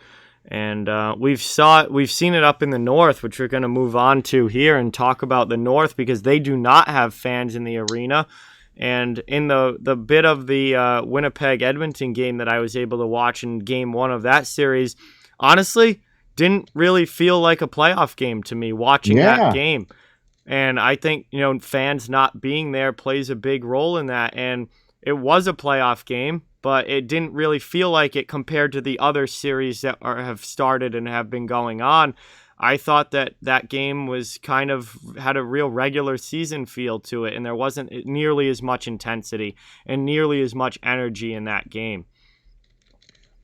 And we've seen it up in the North, which we're going to move on to here and talk about the North because they do not have fans in the arena. And in the bit of the Winnipeg-Edmonton game that I was able to watch in Game 1 of that series, honestly, didn't really feel like a playoff game to me watching that game. And I think, fans not being there plays a big role in that. And it was a playoff game, but it didn't really feel like it compared to the other series that have started and have been going on. I thought that game was kind of had a real regular season feel to it, and there wasn't nearly as much intensity and nearly as much energy in that game.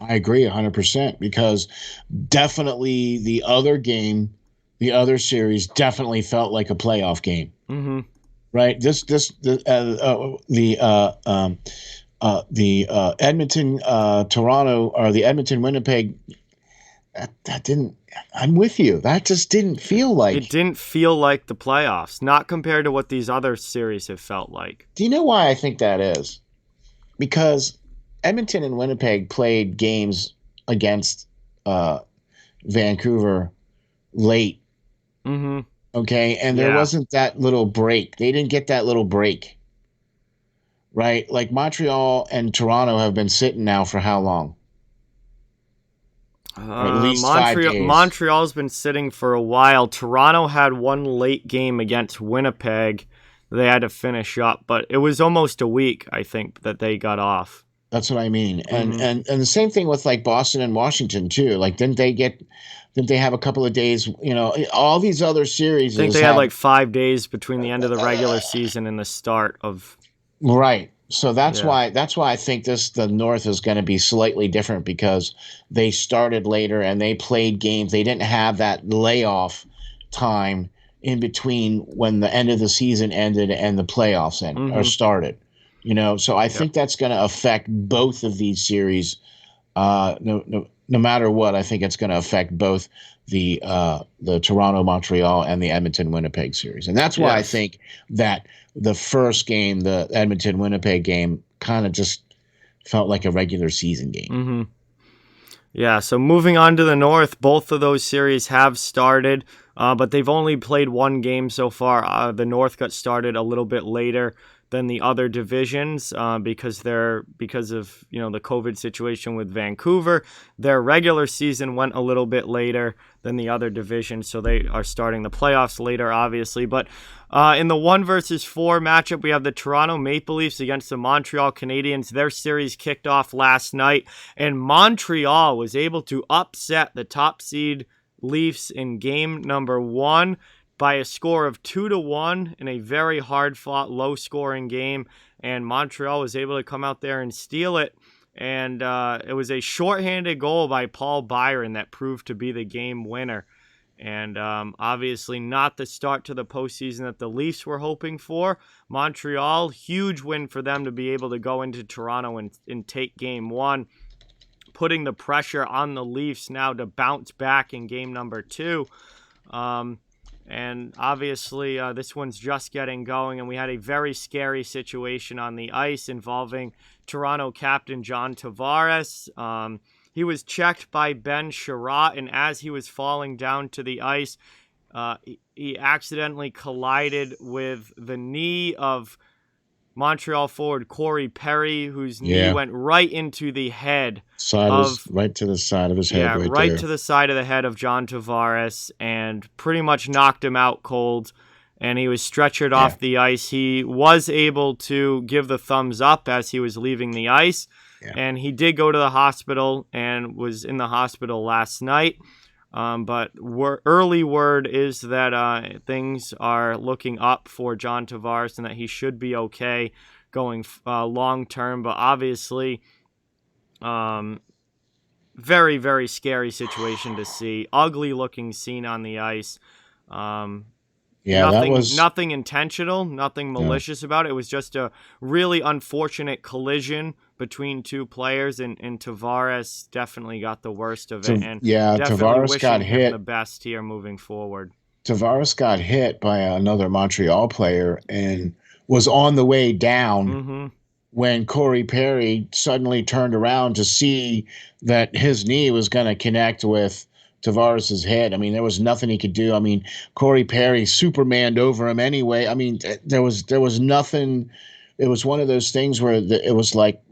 I agree 100% because definitely the other series definitely felt like a playoff game. Right? The Edmonton Toronto or the Edmonton Winnipeg that didn't. I'm with you. That just didn't feel like it didn't feel like the playoffs, not compared to what these other series have felt like. Do you know why I think that is? Because Edmonton and Winnipeg played games against Vancouver late. Okay, and there wasn't that little break. They didn't get that little break. Right? Like Montreal and Toronto have been sitting now for how long? At least 5 days. Montreal's been sitting for a while. Toronto had one late game against Winnipeg they had to finish up, but it was almost a week, I think, that they got off. That's what I mean. And the same thing with like Boston and Washington too. Like didn't they have a couple of days, all these other series. I think they had like 5 days between the end of the regular season and the start of right. So that's why I think the North is going to be slightly different because they started later and they played games. They didn't have that layoff time in between when the end of the season ended and the playoffs ended or started. So I think that's going to affect both of these series. No matter what, I think it's going to affect both the Toronto Montreal and the Edmonton Winnipeg series, and that's why I think that the first game, the Edmonton Winnipeg game, kind of just felt like a regular season game. Yeah. So moving on to the North, both of those series have started, but they've only played one game so far. The North got started a little bit later than the other divisions because of the COVID situation with Vancouver. Their regular season went a little bit later than the other divisions, so they are starting the playoffs later, obviously. But in the 1-4 matchup, we have the Toronto Maple Leafs against the Montreal Canadiens. Their series kicked off last night, and Montreal was able to upset the top seed Leafs in game number 1 by a score of 2-1 in a very hard-fought, low-scoring game, and Montreal was able to come out there and steal it. And it was a shorthanded goal by Paul Byron that proved to be the game winner. And obviously not the start to the postseason that the Leafs were hoping for. Montreal, huge win for them to be able to go into Toronto and take game 1, putting the pressure on the Leafs now to bounce back in game number 2. And obviously, this one's just getting going, and we had a very scary situation on the ice involving Toronto captain John Tavares. He was checked by Ben Sherratt, and as he was falling down to the ice, he accidentally collided with the knee of Montreal forward Corey Perry, whose knee went right into the head right to the side of his head. Yeah, right there. To the side of the head of John Tavares, and pretty much knocked him out cold. And he was stretchered off the ice. He was able to give the thumbs up as he was leaving the ice, and he did go to the hospital and was in the hospital last night. But early word is that things are looking up for John Tavares and that he should be okay going long term. But obviously, very, very scary situation to see. Ugly looking scene on the ice. Nothing intentional, nothing malicious about it. It was just a really unfortunate collision between two players, and Tavares definitely got the worst of it. And Tavares got hit. The best here moving forward. Tavares got hit by another Montreal player and was on the way down when Corey Perry suddenly turned around to see that his knee was going to connect with Tavares's head. I mean, there was nothing he could do. I mean, Corey Perry Supermaned over him anyway. I mean, there was nothing. It was one of those things where it was like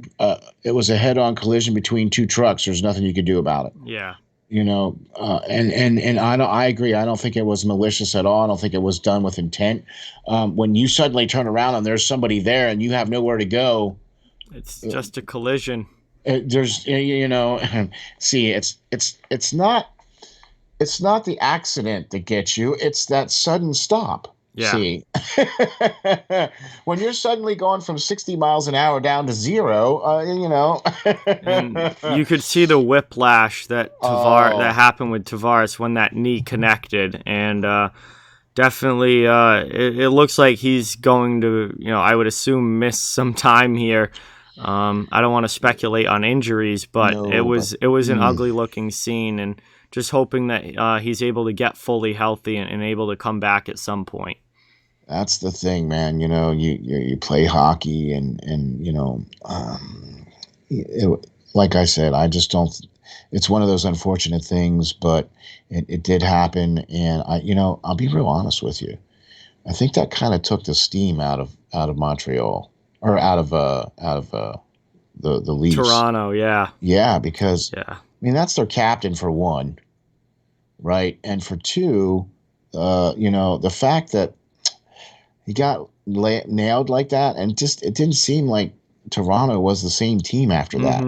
it was a head-on collision between two trucks. There's nothing you could do about it. Yeah. And I agree. I don't think it was malicious at all. I don't think it was done with intent. When you suddenly turn around and there's somebody there and you have nowhere to go, it's just a collision. See, it's not the accident that gets you. It's that sudden stop. Yeah. See, when you're suddenly going from 60 miles an hour down to 0, And you could see the whiplash that happened with Tavares when that knee connected, and definitely it looks like he's going to, I would assume, miss some time here. I don't want to speculate on injuries, but it was an ugly looking scene, and just hoping that he's able to get fully healthy and able to come back at some point. That's the thing, man. You play hockey, and like I said, I just don't. It's one of those unfortunate things, but it did happen, and I'll be real honest with you. I think that kind of took the steam out of Montreal, or out of the Leafs. Toronto, because I mean, that's their captain for one, right? And for two, the fact that he got nailed like that, and it didn't seem like Toronto was the same team after that.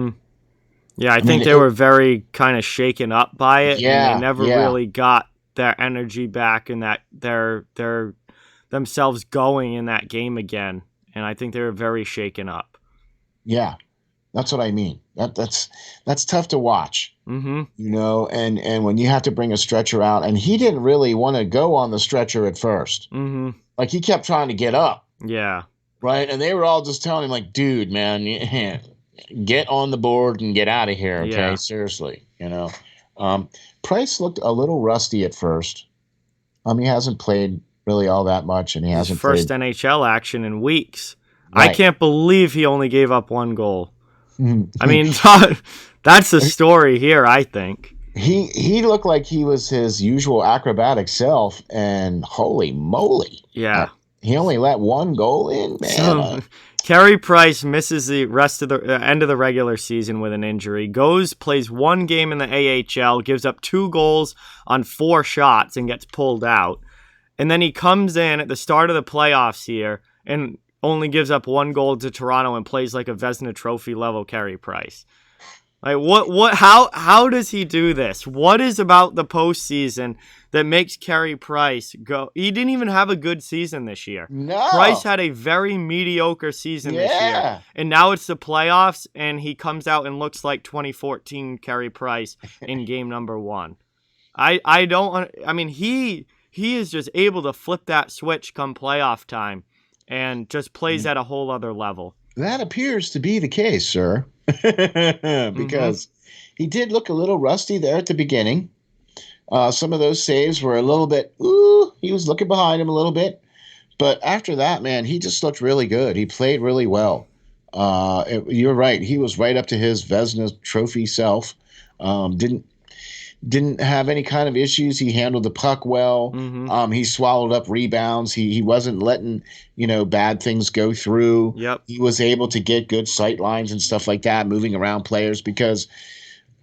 Yeah, I think they were very kind of shaken up by it, and they never really got their energy back and that their themselves going in that game again. And I think they were very shaken up. Yeah. That's what I mean. That's tough to watch, and when you have to bring a stretcher out, and he didn't really want to go on the stretcher at first. Like, he kept trying to get up. Yeah. Right. And they were all just telling him, like, dude, man, get on the board and get out of here. Okay. Yeah. Seriously. Price looked a little rusty at first. He hasn't played really all that much, and he hasn't played first NHL action in weeks. Right. I can't believe he only gave up one goal. I mean, that's the story here, I think. He looked like he was his usual acrobatic self, and holy moly. Yeah. He only let one goal in, man. So, Carey Price misses the rest of the end of the regular season with an injury. Plays one game in the AHL, gives up 2 goals on 4 shots, and gets pulled out. And then he comes in at the start of the playoffs here and only gives up 1 goal to Toronto and plays like a Vezina Trophy level Carey Price. Like how does he do this? What is about the postseason that makes Carey Price go? He didn't even have a good season this year. No. Price had a very mediocre season this year. And now it's the playoffs and he comes out and looks like 2014 Carey Price in game number 1. I mean he is just able to flip that switch come playoff time and just plays at a whole other level. That appears to be the case, sir. Because he did look a little rusty there at the beginning. Some of those saves were a little bit, he was looking behind him a little bit. But after that, man, he just looked really good. He played really well. You're right. He was right up to his Vezina Trophy self. Didn't have any kind of issues. He handled the puck well. He swallowed up rebounds. He wasn't letting, bad things go through. Yep. He was able to get good sight lines and stuff like that, moving around players because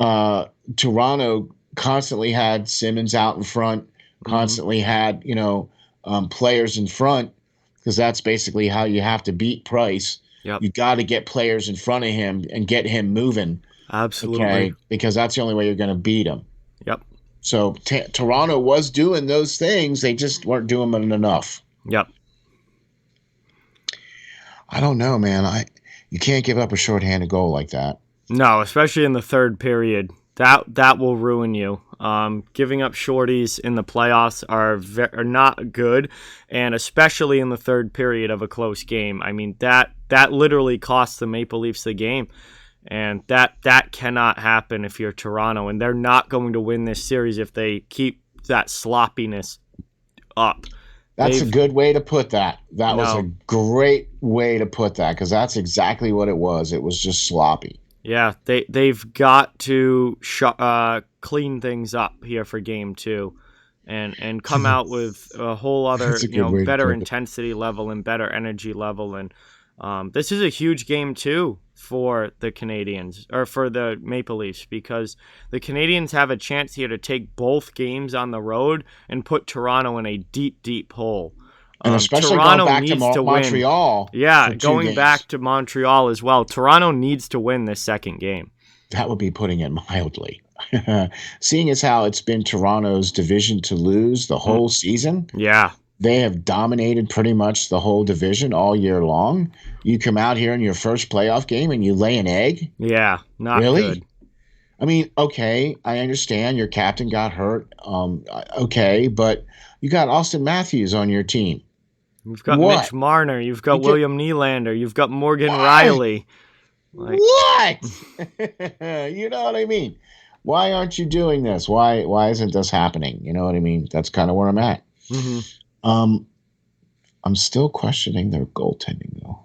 Toronto constantly had Simmons out in front, constantly had, players in front because that's basically how you have to beat Price. Yep. You got to get players in front of him and get him moving. Absolutely. Okay? Because that's the only way you're going to beat him. Yep. So Toronto was doing those things. They just weren't doing them enough. Yep. I don't know, man. You can't give up a shorthanded goal like that. No, especially in the third period. That will ruin you. Giving up shorties in the playoffs are not good, and especially in the third period of a close game. I mean, that literally costs the Maple Leafs the game. And that cannot happen if you're Toronto, and they're not going to win this series if they keep that sloppiness up. That's a good way to put that. That was a great way to put that because that's exactly what it was. It was just sloppy. Yeah, they've got to clean things up here for game 2, and come out with a whole other better intensity level and better energy level. And this is a huge game too for the Canadiens, or for the Maple Leafs, because the Canadiens have a chance here to take both games on the road and put Toronto in a deep, deep hole. And especially Toronto going back needs to Montreal. Yeah, going back to Montreal as well. Toronto needs to win this second game. That would be putting it mildly. Seeing as how it's been Toronto's division to lose the whole season. Yeah. They have dominated pretty much the whole division all year long. You come out here in your first playoff game and you lay an egg? Yeah, not really good. I mean, okay, I understand your captain got hurt. Okay, but you got Austin Matthews on your team. You've got Mitch Marner. You've got William Nylander. You've got Morgan Riley. What? You know what I mean? Why aren't you doing this? Why isn't this happening? You know what I mean? That's kind of where I'm at. I'm still questioning their goaltending though.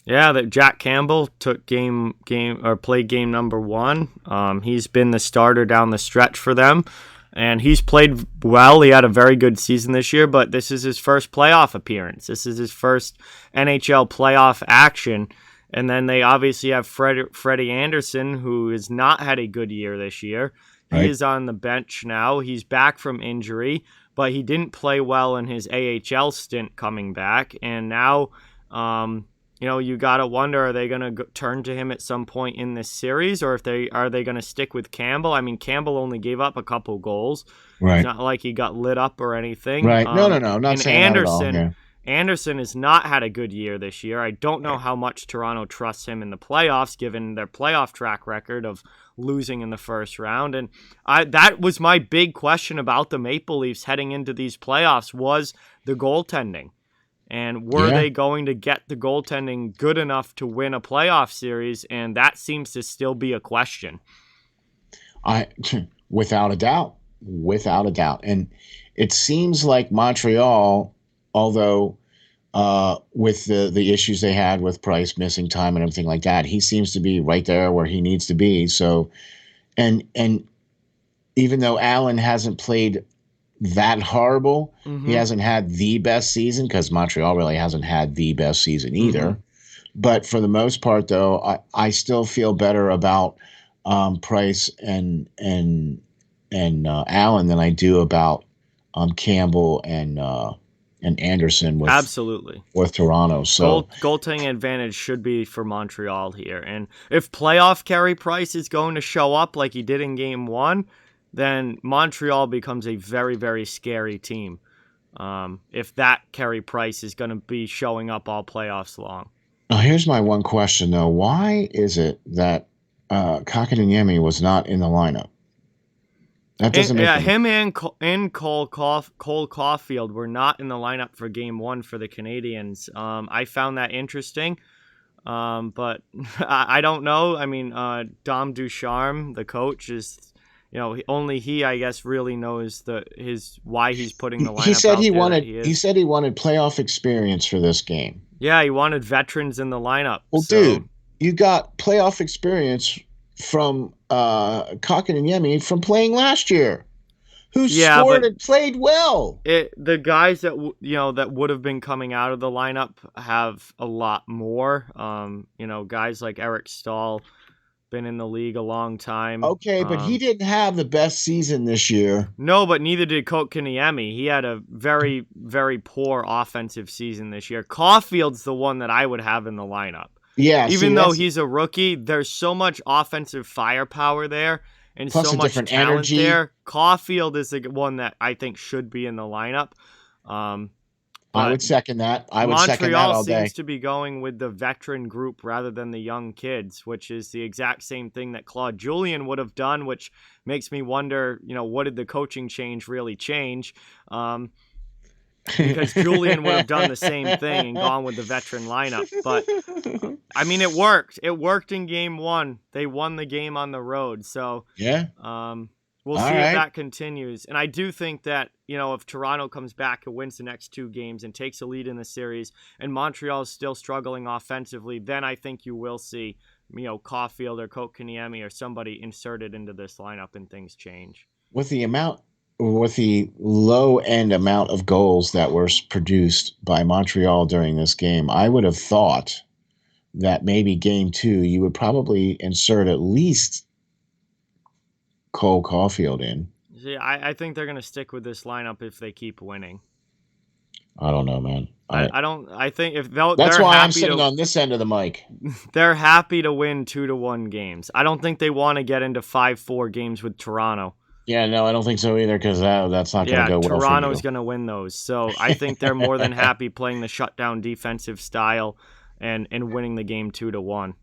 Yeah, that Jack Campbell took played game number 1. He's been the starter down the stretch for them, and he's played well. He had a very good season this year, but this is his first playoff appearance. This is his first NHL playoff action. And then they obviously have Freddie Anderson, who has not had a good year this year. He is on the bench now. He's back from injury, but he didn't play well in his AHL stint coming back. And now, you got to wonder, are they going to turn to him at some point in this series, or are they going to stick with Campbell? I mean, Campbell only gave up a couple goals. Right. It's not like he got lit up or anything. Right. No. Not saying Anderson, that at all. Yeah. Anderson has not had a good year this year. I don't know how much Toronto trusts him in the playoffs, given their playoff track record of losing in the first round. And that was my big question about the Maple Leafs heading into these playoffs, was the goaltending. And were they going to get the goaltending good enough to win a playoff series? And that seems to still be a question. Without a doubt. And it seems like Montreal, although with the issues they had with Price missing time and everything like that, he seems to be right there where he needs to be. So, and even though Allen hasn't played that horrible. Mm-hmm. He hasn't had the best season because Montreal really hasn't had the best season either. Mm-hmm. But for the most part, though, I still feel better about Price and Allen than I do about Campbell and Anderson with absolutely with Toronto. So goaltending advantage should be for Montreal here. And if playoff Carey Price is going to show up like he did in Game 1, then Montreal becomes a very, very scary team. If that Carey Price is going to be showing up all playoffs long. Now, here's my one question, though. Why is it that Kotkaniemi was not in the lineup? That doesn't make sense. Him and Cole Caulfield were not in the lineup for Game 1 for the Canadiens. I found that interesting, but I don't know. I mean, Dom Ducharme, the coach, is only he, I guess, really knows why he's putting the lineup. He said he said he wanted playoff experience for this game. Yeah, he wanted veterans in the lineup. Well, dude, you got playoff experience from Kotkaniemi from playing last year, who scored and played well. The guys that that would have been coming out of the lineup have a lot more. Guys like Eric Stahl, been in the league a long time. Okay, but he didn't have the best season this year. No, but neither did Kotkaniemi. He had a very, very poor offensive season this year. Caulfield's the one that I would have in the lineup. Yeah, even though he's a rookie, there's so much offensive firepower there and so much talent energy there. Caulfield is the one that I think should be in the lineup. I would second that. Montreal seems to be going with the veteran group rather than the young kids, which is the exact same thing that Claude Julien would have done, which makes me wonder, what did the coaching change really change? Because Julien would have done the same thing and gone with the veteran lineup. But, I mean, it worked. It worked in Game 1. They won the game on the road. So, yeah. We'll see if that continues. And I do think that, if Toronto comes back and wins the next 2 games and takes a lead in the series and Montreal is still struggling offensively, then I think you will see, Caulfield or Kotkaniemi or somebody inserted into this lineup and things change. With the low end amount of goals that were produced by Montreal during this game, I would have thought that maybe Game 2 you would probably insert at least Cole Caulfield in. See, I think they're going to stick with this lineup if they keep winning. I don't know, man. I think if they'll. That's why I'm sitting on this end of the mic. They're happy to win 2-1 games. I don't think they want to get into 5-4 games with Toronto. Yeah, no, I don't think so either because that's not going to go well. Toronto's going to win those. So I think they're more than happy playing the shutdown defensive style and winning the game 2-1.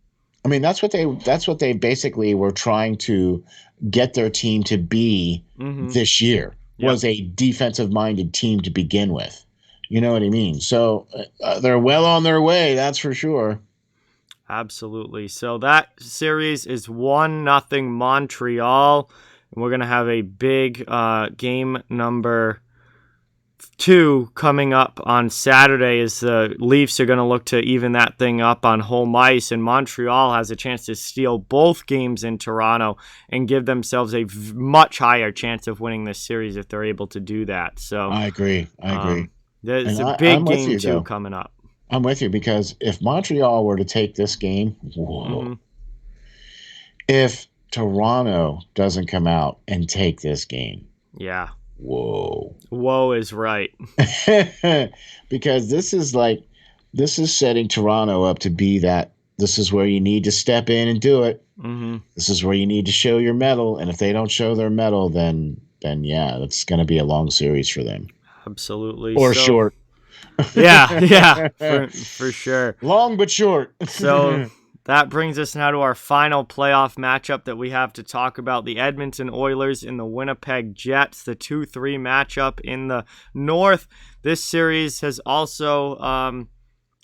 I mean, that's what they basically were trying to get their team to be this year. Yep. Was a defensive-minded team to begin with. You know what I mean? So they're well on their way, that's for sure. Absolutely. So that series is 1-0 Montreal. And we're going to have a big game number 2 coming up on Saturday as the Leafs are going to look to even that thing up on home ice, and Montreal has a chance to steal both games in Toronto and give themselves a much higher chance of winning this series if they're able to do that. So I agree. There's a big Game 2 coming up. I'm with you because if Montreal were to take this game, if Toronto doesn't come out and take this game, Whoa is right. Because this is setting Toronto up to be that. This is where you need to step in and do it. Mm-hmm. This is where you need to show your mettle, and if they don't show their mettle, then it's going to be a long series for them. Absolutely. Or short. Yeah, for sure. Long but short. So that brings us now to our final playoff matchup that we have to talk about. The Edmonton Oilers and the Winnipeg Jets, the 2-3 matchup in the North. This series has also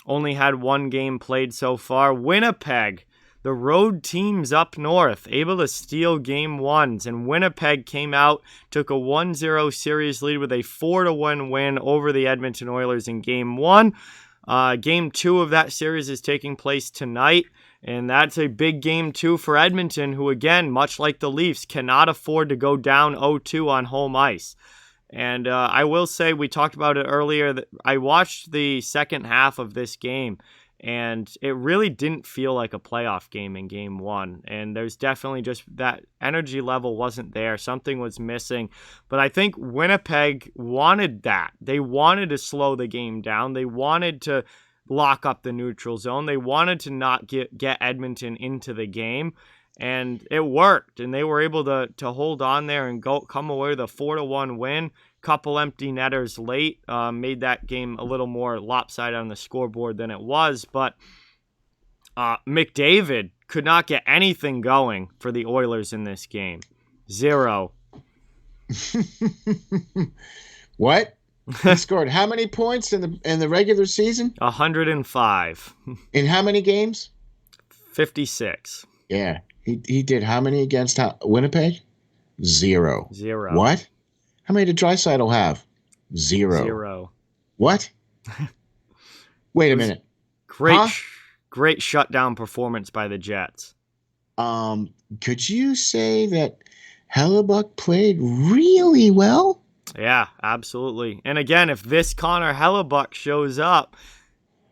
only had 1 game played so far. Winnipeg, the road teams up north, able to steal game 1s, and Winnipeg came out, took a 1-0 series lead with a 4-1 win over the Edmonton Oilers in game 1. Game 2 of that series is taking place tonight, and that's a big game 2 for Edmonton, who, again, much like the Leafs, cannot afford to go down 0-2 on home ice. And I will say, we talked about it earlier, that I watched the second half of this game, and it really didn't feel like a playoff game in game one. And there's definitely just that energy level wasn't there. Something was missing. But I think Winnipeg wanted that. They wanted to slow the game down. They wanted to lock up the neutral zone. They wanted to not get Edmonton into the game. And it worked, and they were able to hold on there and come away with a 4-1 win. Couple empty netters late made that game a little more lopsided on the scoreboard than it was. But McDavid could not get anything going for the Oilers in this game. 0. What? He scored how many points in the regular season? 105. In how many games? 56. Yeah. He did how many against Winnipeg? 0. 0. What? How many did Draisaitl have? 0. 0. What? Wait a minute. Great shutdown performance by the Jets. Could you say that Hellebuck played really well? Yeah, absolutely. And again, if this Connor Hellebuck shows up,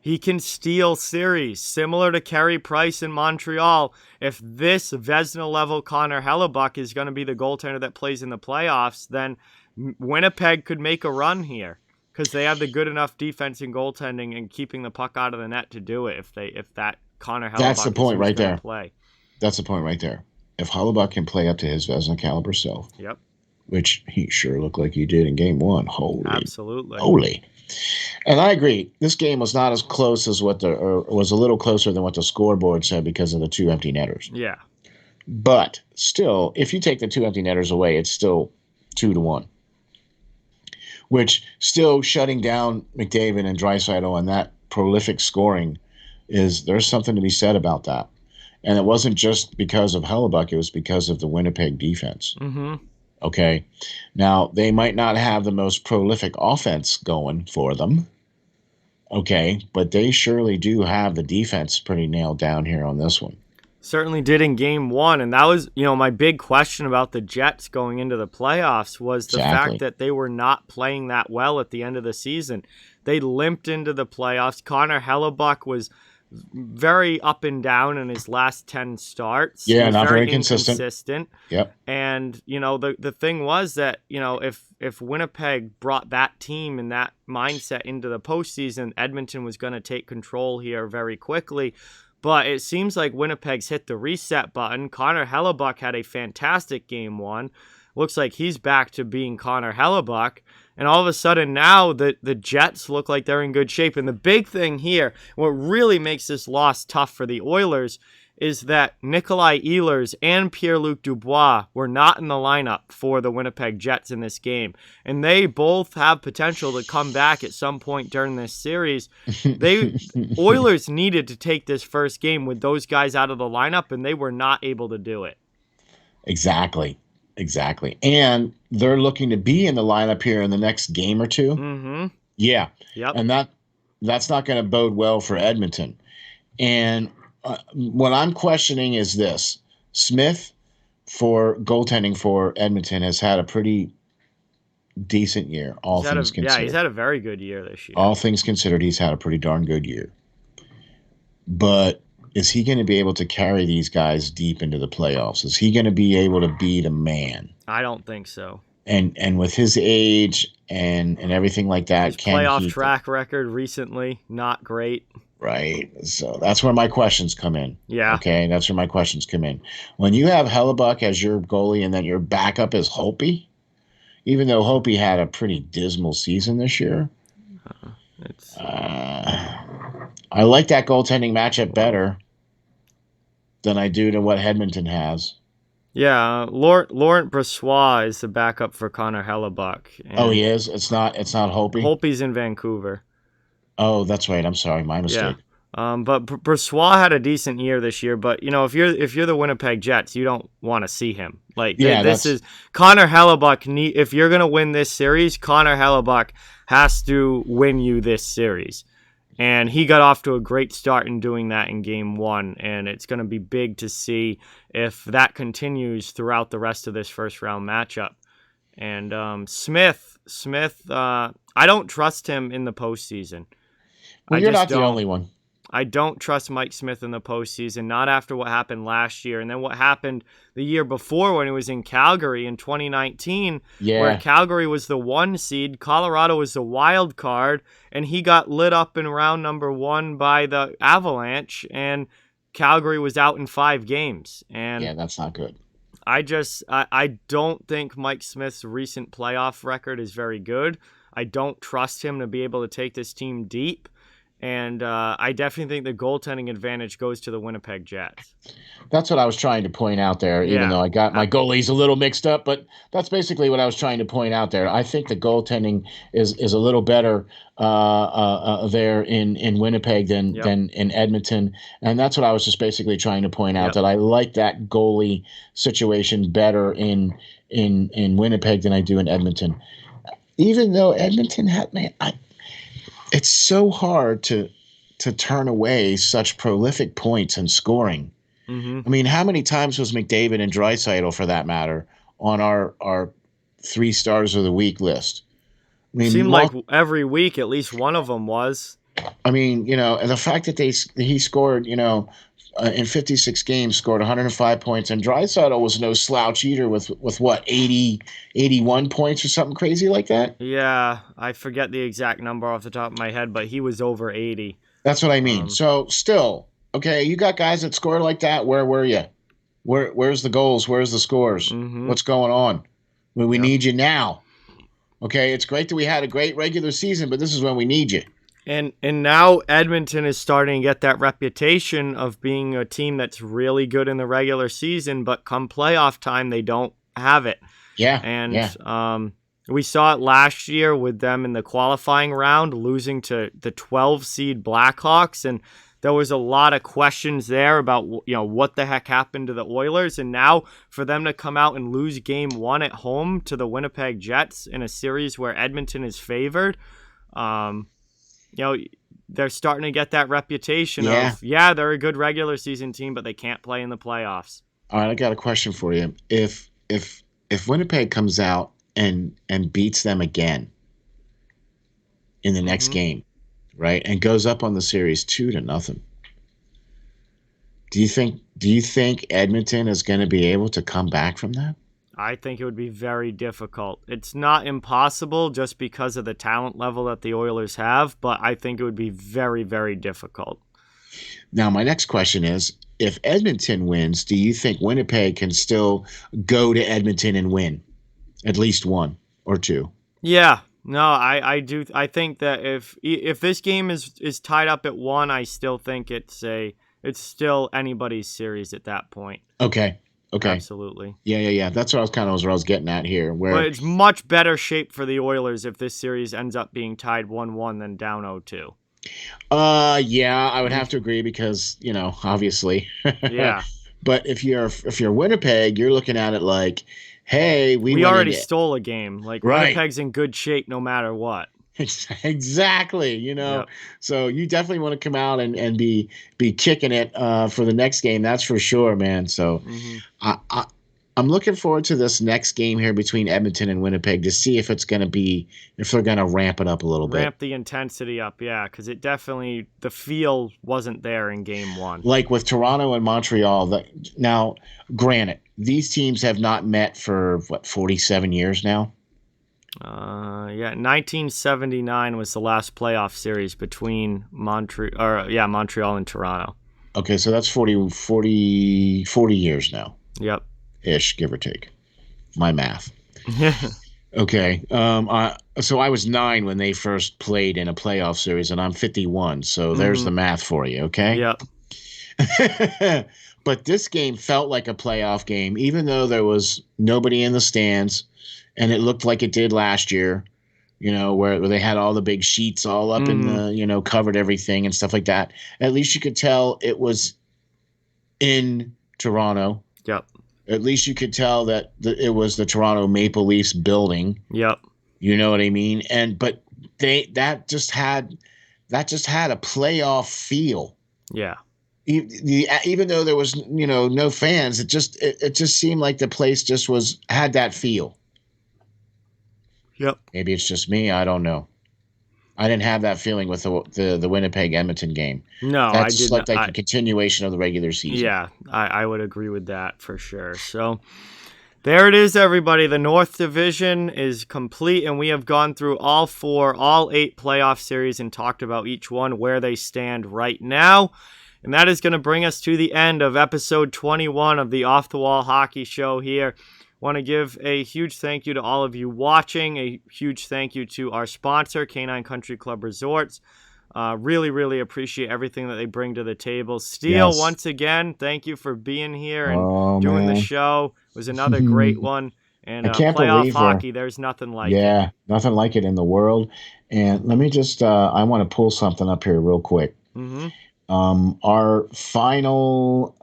he can steal series, similar to Carey Price in Montreal. If this Vezina-level Connor Hellebuck is going to be the goaltender that plays in the playoffs, then Winnipeg could make a run here because they have the good enough defense and goaltending and keeping the puck out of the net to do it. If that Connor Hellebuck That's the point right there. Play. That's the point right there. If Hellebuck can play up to his Vezina caliber self, yep, which he sure looked like he did in game one. Holy. And I agree. This game was not as close as was a little closer than what the scoreboard said because of the 2 empty netters. Yeah. But still, if you take the 2 empty netters away, it's still 2-1. Which still shutting down McDavid and Draisaitl and that prolific scoring there's something to be said about that. And it wasn't just because of Hellebuck, it was because of the Winnipeg defense. Mm-hmm. Okay. Now, they might not have the most prolific offense going for them. Okay. But they surely do have the defense pretty nailed down here on this one. Certainly did in game one. And that was, my big question about the Jets going into the playoffs was the fact that they were not playing that well at the end of the season. They limped into the playoffs. Connor Hellebuck was very up and down in his last 10 starts. Yeah, not very consistent. Yep. And, the thing was that, if Winnipeg brought that team and that mindset into the postseason, Edmonton was going to take control here very quickly. But it seems like Winnipeg's hit the reset button. Connor Hellebuck had a fantastic game one. Looks like he's back to being Connor Hellebuck. And all of a sudden now the Jets look like they're in good shape. And the big thing here, what really makes this loss tough for the Oilers, is that Nikolai Ehlers and Pierre-Luc Dubois were not in the lineup for the Winnipeg Jets in this game. And they both have potential to come back at some point during this series. Oilers needed to take this first game with those guys out of the lineup, and they were not able to do it. Exactly. And they're looking to be in the lineup here in the next game or two. Mm-hmm. Yeah. Yep. And that's not going to bode well for Edmonton. And what I'm questioning is this. Smith, for goaltending for Edmonton, has had a pretty decent year, all things considered. Yeah, he's had a very good year this year. All things considered, he's had a pretty darn good year. But is he going to be able to carry these guys deep into the playoffs? Is he going to be able to beat a man? I don't think so. And with his age and everything like that, his playoff track record recently, not great. Right. So that's where my questions come in. Yeah. Okay, that's where my questions come in. When you have Hellebuck as your goalie and then your backup is Holtby, even though Holtby had a pretty dismal season this year, I like that goaltending matchup better than I do to what Edmonton has. Yeah, Laurent Brossoit is the backup for Connor Hellebuck. Oh, he is? It's not Holtby? Holtby's in Vancouver. Oh, that's right. I'm sorry. My mistake. Yeah. But Brossoit had a decent year this year. But if you're the Winnipeg Jets, you don't want to see him. This is Connor Hellebuck. If you're gonna win this series, Connor Hellebuck has to win you this series. And he got off to a great start in doing that in game one. And it's going to be big to see if that continues throughout the rest of this first round matchup. And Smith, I don't trust him in the postseason. Well, you're not the only one. I don't trust Mike Smith in the postseason, not after what happened last year. And then what happened the year before when he was in Calgary in 2019, where Calgary was the 1 seed, Colorado was the wild card, and he got lit up in round number 1 by the Avalanche, and Calgary was out in 5 games. And yeah, that's not good. I don't think Mike Smith's recent playoff record is very good. I don't trust him to be able to take this team deep. And I definitely think the goaltending advantage goes to the Winnipeg Jets. That's what I was trying to point out there, even though I got my goalies a little mixed up. But that's basically what I was trying to point out there. I think the goaltending is a little better there in Winnipeg than in Edmonton. And that's what I was just basically trying to point out, that I like that goalie situation better in Winnipeg than I do in Edmonton. Even though Edmonton had, it's so hard to turn away such prolific points and scoring. Mm-hmm. I mean, how many times was McDavid and Draisaitl, for that matter, on our 3 stars of the week list? I mean, seemed like every week at least one of them was. I mean, and the fact that he scored, in 56 games, scored 105 points, and Draisaitl was no slouch either with what, 81 points or something crazy like that? Yeah, I forget the exact number off the top of my head, but he was over 80. That's what I mean. So still, okay, you got guys that score like that. Where were you? Where's the goals? Where's the scores? Mm-hmm. What's going on? We need you now. Okay, it's great that we had a great regular season, but this is when we need you. And now Edmonton is starting to get that reputation of being a team that's really good in the regular season, but come playoff time, they don't have it. Yeah. And we saw it last year with them in the qualifying round, losing to the 12 seed Blackhawks. And there was a lot of questions there about, what the heck happened to the Oilers. And now for them to come out and lose game 1 at home to the Winnipeg Jets in a series where Edmonton is favored, they're starting to get that reputation of, they're a good regular season team, but they can't play in the playoffs. All right, I got a question for you. If Winnipeg comes out and beats them again in the next game, right, and goes up on the series 2-0, do you think Edmonton is going to be able to come back from that? I think it would be very difficult. It's not impossible just because of the talent level that the Oilers have, but I think it would be very, very difficult. Now, my next question is, if Edmonton wins, do you think Winnipeg can still go to Edmonton and win at least 1 or 2? Yeah. No, I do. I think that if this game is tied up at 1, I still think it's still anybody's series at that point. Okay. Absolutely. Yeah. That's what I was getting at here. But it's much better shape for the Oilers if this series ends up being tied 1-1 than down 0-2. Yeah, I would have to agree because, obviously. Yeah. But if you're Winnipeg, you're looking at it like, hey, we already stole a game. Like, Winnipeg's in good shape no matter what. Exactly, Yep. So you definitely want to come out and be kicking it for the next game. That's for sure, man. So I'm looking forward to this next game here between Edmonton and Winnipeg to see if they're going to ramp it up a little bit. Ramp the intensity up, yeah, because it definitely, the feel wasn't there in game 1. Like with Toronto and Montreal. Now, granted, these teams have not met for 47 years now. 1979 was the last playoff series between Montreal and Toronto. Okay, so that's 40 years now. Yep. Ish, give or take. My math. Okay. So I was 9 when they first played in a playoff series, and I'm 51. So there's the math for you. Okay. Yep. But this game felt like a playoff game, even though there was nobody in the stands. And it looked like it did last year, where they had all the big sheets all up in the, covered everything and stuff like that. At least you could tell it was in Toronto. Yep. At least you could tell that it was the Toronto Maple Leafs building. Yep. You know what I mean? But that just had a playoff feel. Yeah. Even though there was, no fans, it just seemed like the place just had that feel. Yep. Maybe it's just me. I don't know. I didn't have that feeling with the Winnipeg Edmonton game. No, That I just didn't. looked like a continuation of the regular season. Yeah, I would agree with that for sure. So there it is, everybody. The North Division is complete, and we have gone through all 8 playoff series and talked about each one, where they stand right now. And that is going to bring us to the end of episode 21 of the Off the Wall Hockey Show here. Want to give a huge thank you to all of you watching. A huge thank you to our sponsor, Canine Country Club Resorts. Really, really appreciate everything that they bring to the table. Steele, Yes. once again, thank you for being here and doing the show. It was another great one. And I can't playoff believe hockey, there's nothing like it. Yeah, nothing like it in the world. And let me just, I want to pull something up here real quick. Mm-hmm. Our final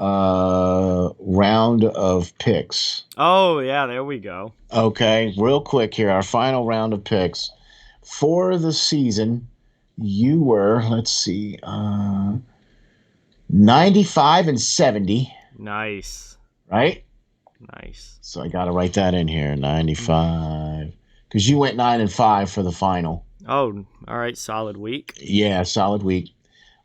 round of picks. Oh, yeah, there we go. Okay, real quick here. Our final round of picks for the season. You were, let's see, 95 and 70. Nice. Right? Nice. So I got to write that in here, 95. Because you went 9 and 5 for the final. Oh, all right. Solid week. Yeah, solid week.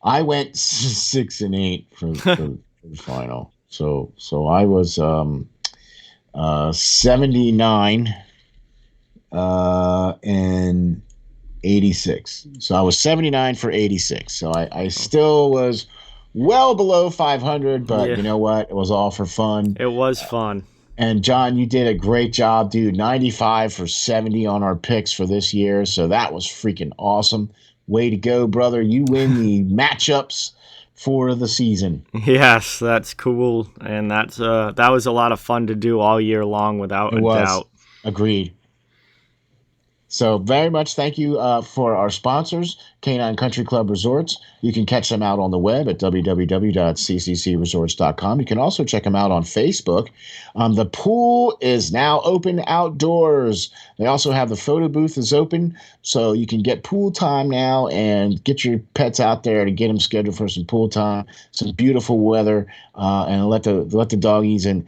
I went 6 and 8 for the final. So I was 79 and 86. So I was 79 for 86. So I still was well below 500, but Yeah. You know what? It was all for fun. It was fun. And John, you did a great job, dude. 95 for 70 on our picks for this year. So that was freaking awesome. Way to go, brother. You win the matchups for the season. Yes, that's cool. And that was a lot of fun to do all year long without a doubt. Agreed. So very much thank you for our sponsors, Canine Country Club Resorts. You can catch them out on the web at www.cccresorts.com. You can also check them out on Facebook. The pool is now open outdoors. They also have the photo booth is open, so you can get pool time now and get your pets out there to get them scheduled for some pool time, some beautiful weather, and let the doggies and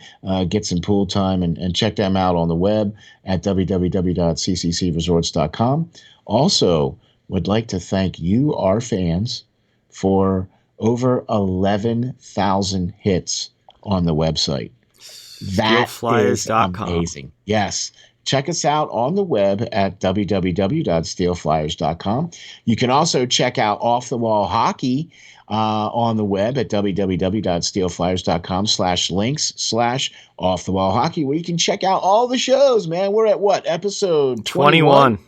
get some pool time and check them out on the web at www.cccresorts.com. Also, would like to thank you, our fans, for over 11,000 hits on the website. That is amazing. Yes. Check us out on the web at www.steelflyers.com. You can also check out Off the Wall Hockey on the web at www.steelflyers.com/links/Off the Wall Hockey, where you can check out all the shows, man. We're at what? Episode 21?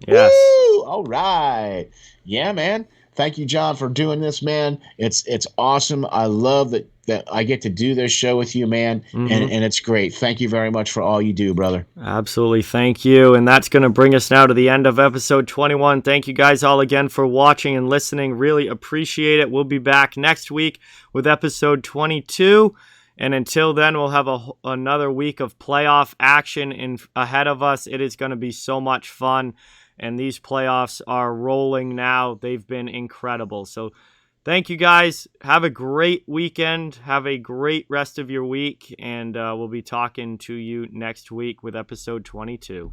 Yes. Woo! All right. Yeah, man. Thank you, John, for doing this, man. It's awesome. I love that I get to do this show with you, man, and it's great. Thank you very much for all you do, brother. Absolutely. Thank you. And that's going to bring us now to the end of episode 21. Thank you guys all again for watching and listening. Really appreciate it. We'll be back next week with episode 22. And until then, we'll have another week of playoff action ahead of us. It is going to be so much fun. And these playoffs are rolling now. They've been incredible. So thank you guys. Have a great weekend. Have a great rest of your week. And we'll be talking to you next week with episode 22.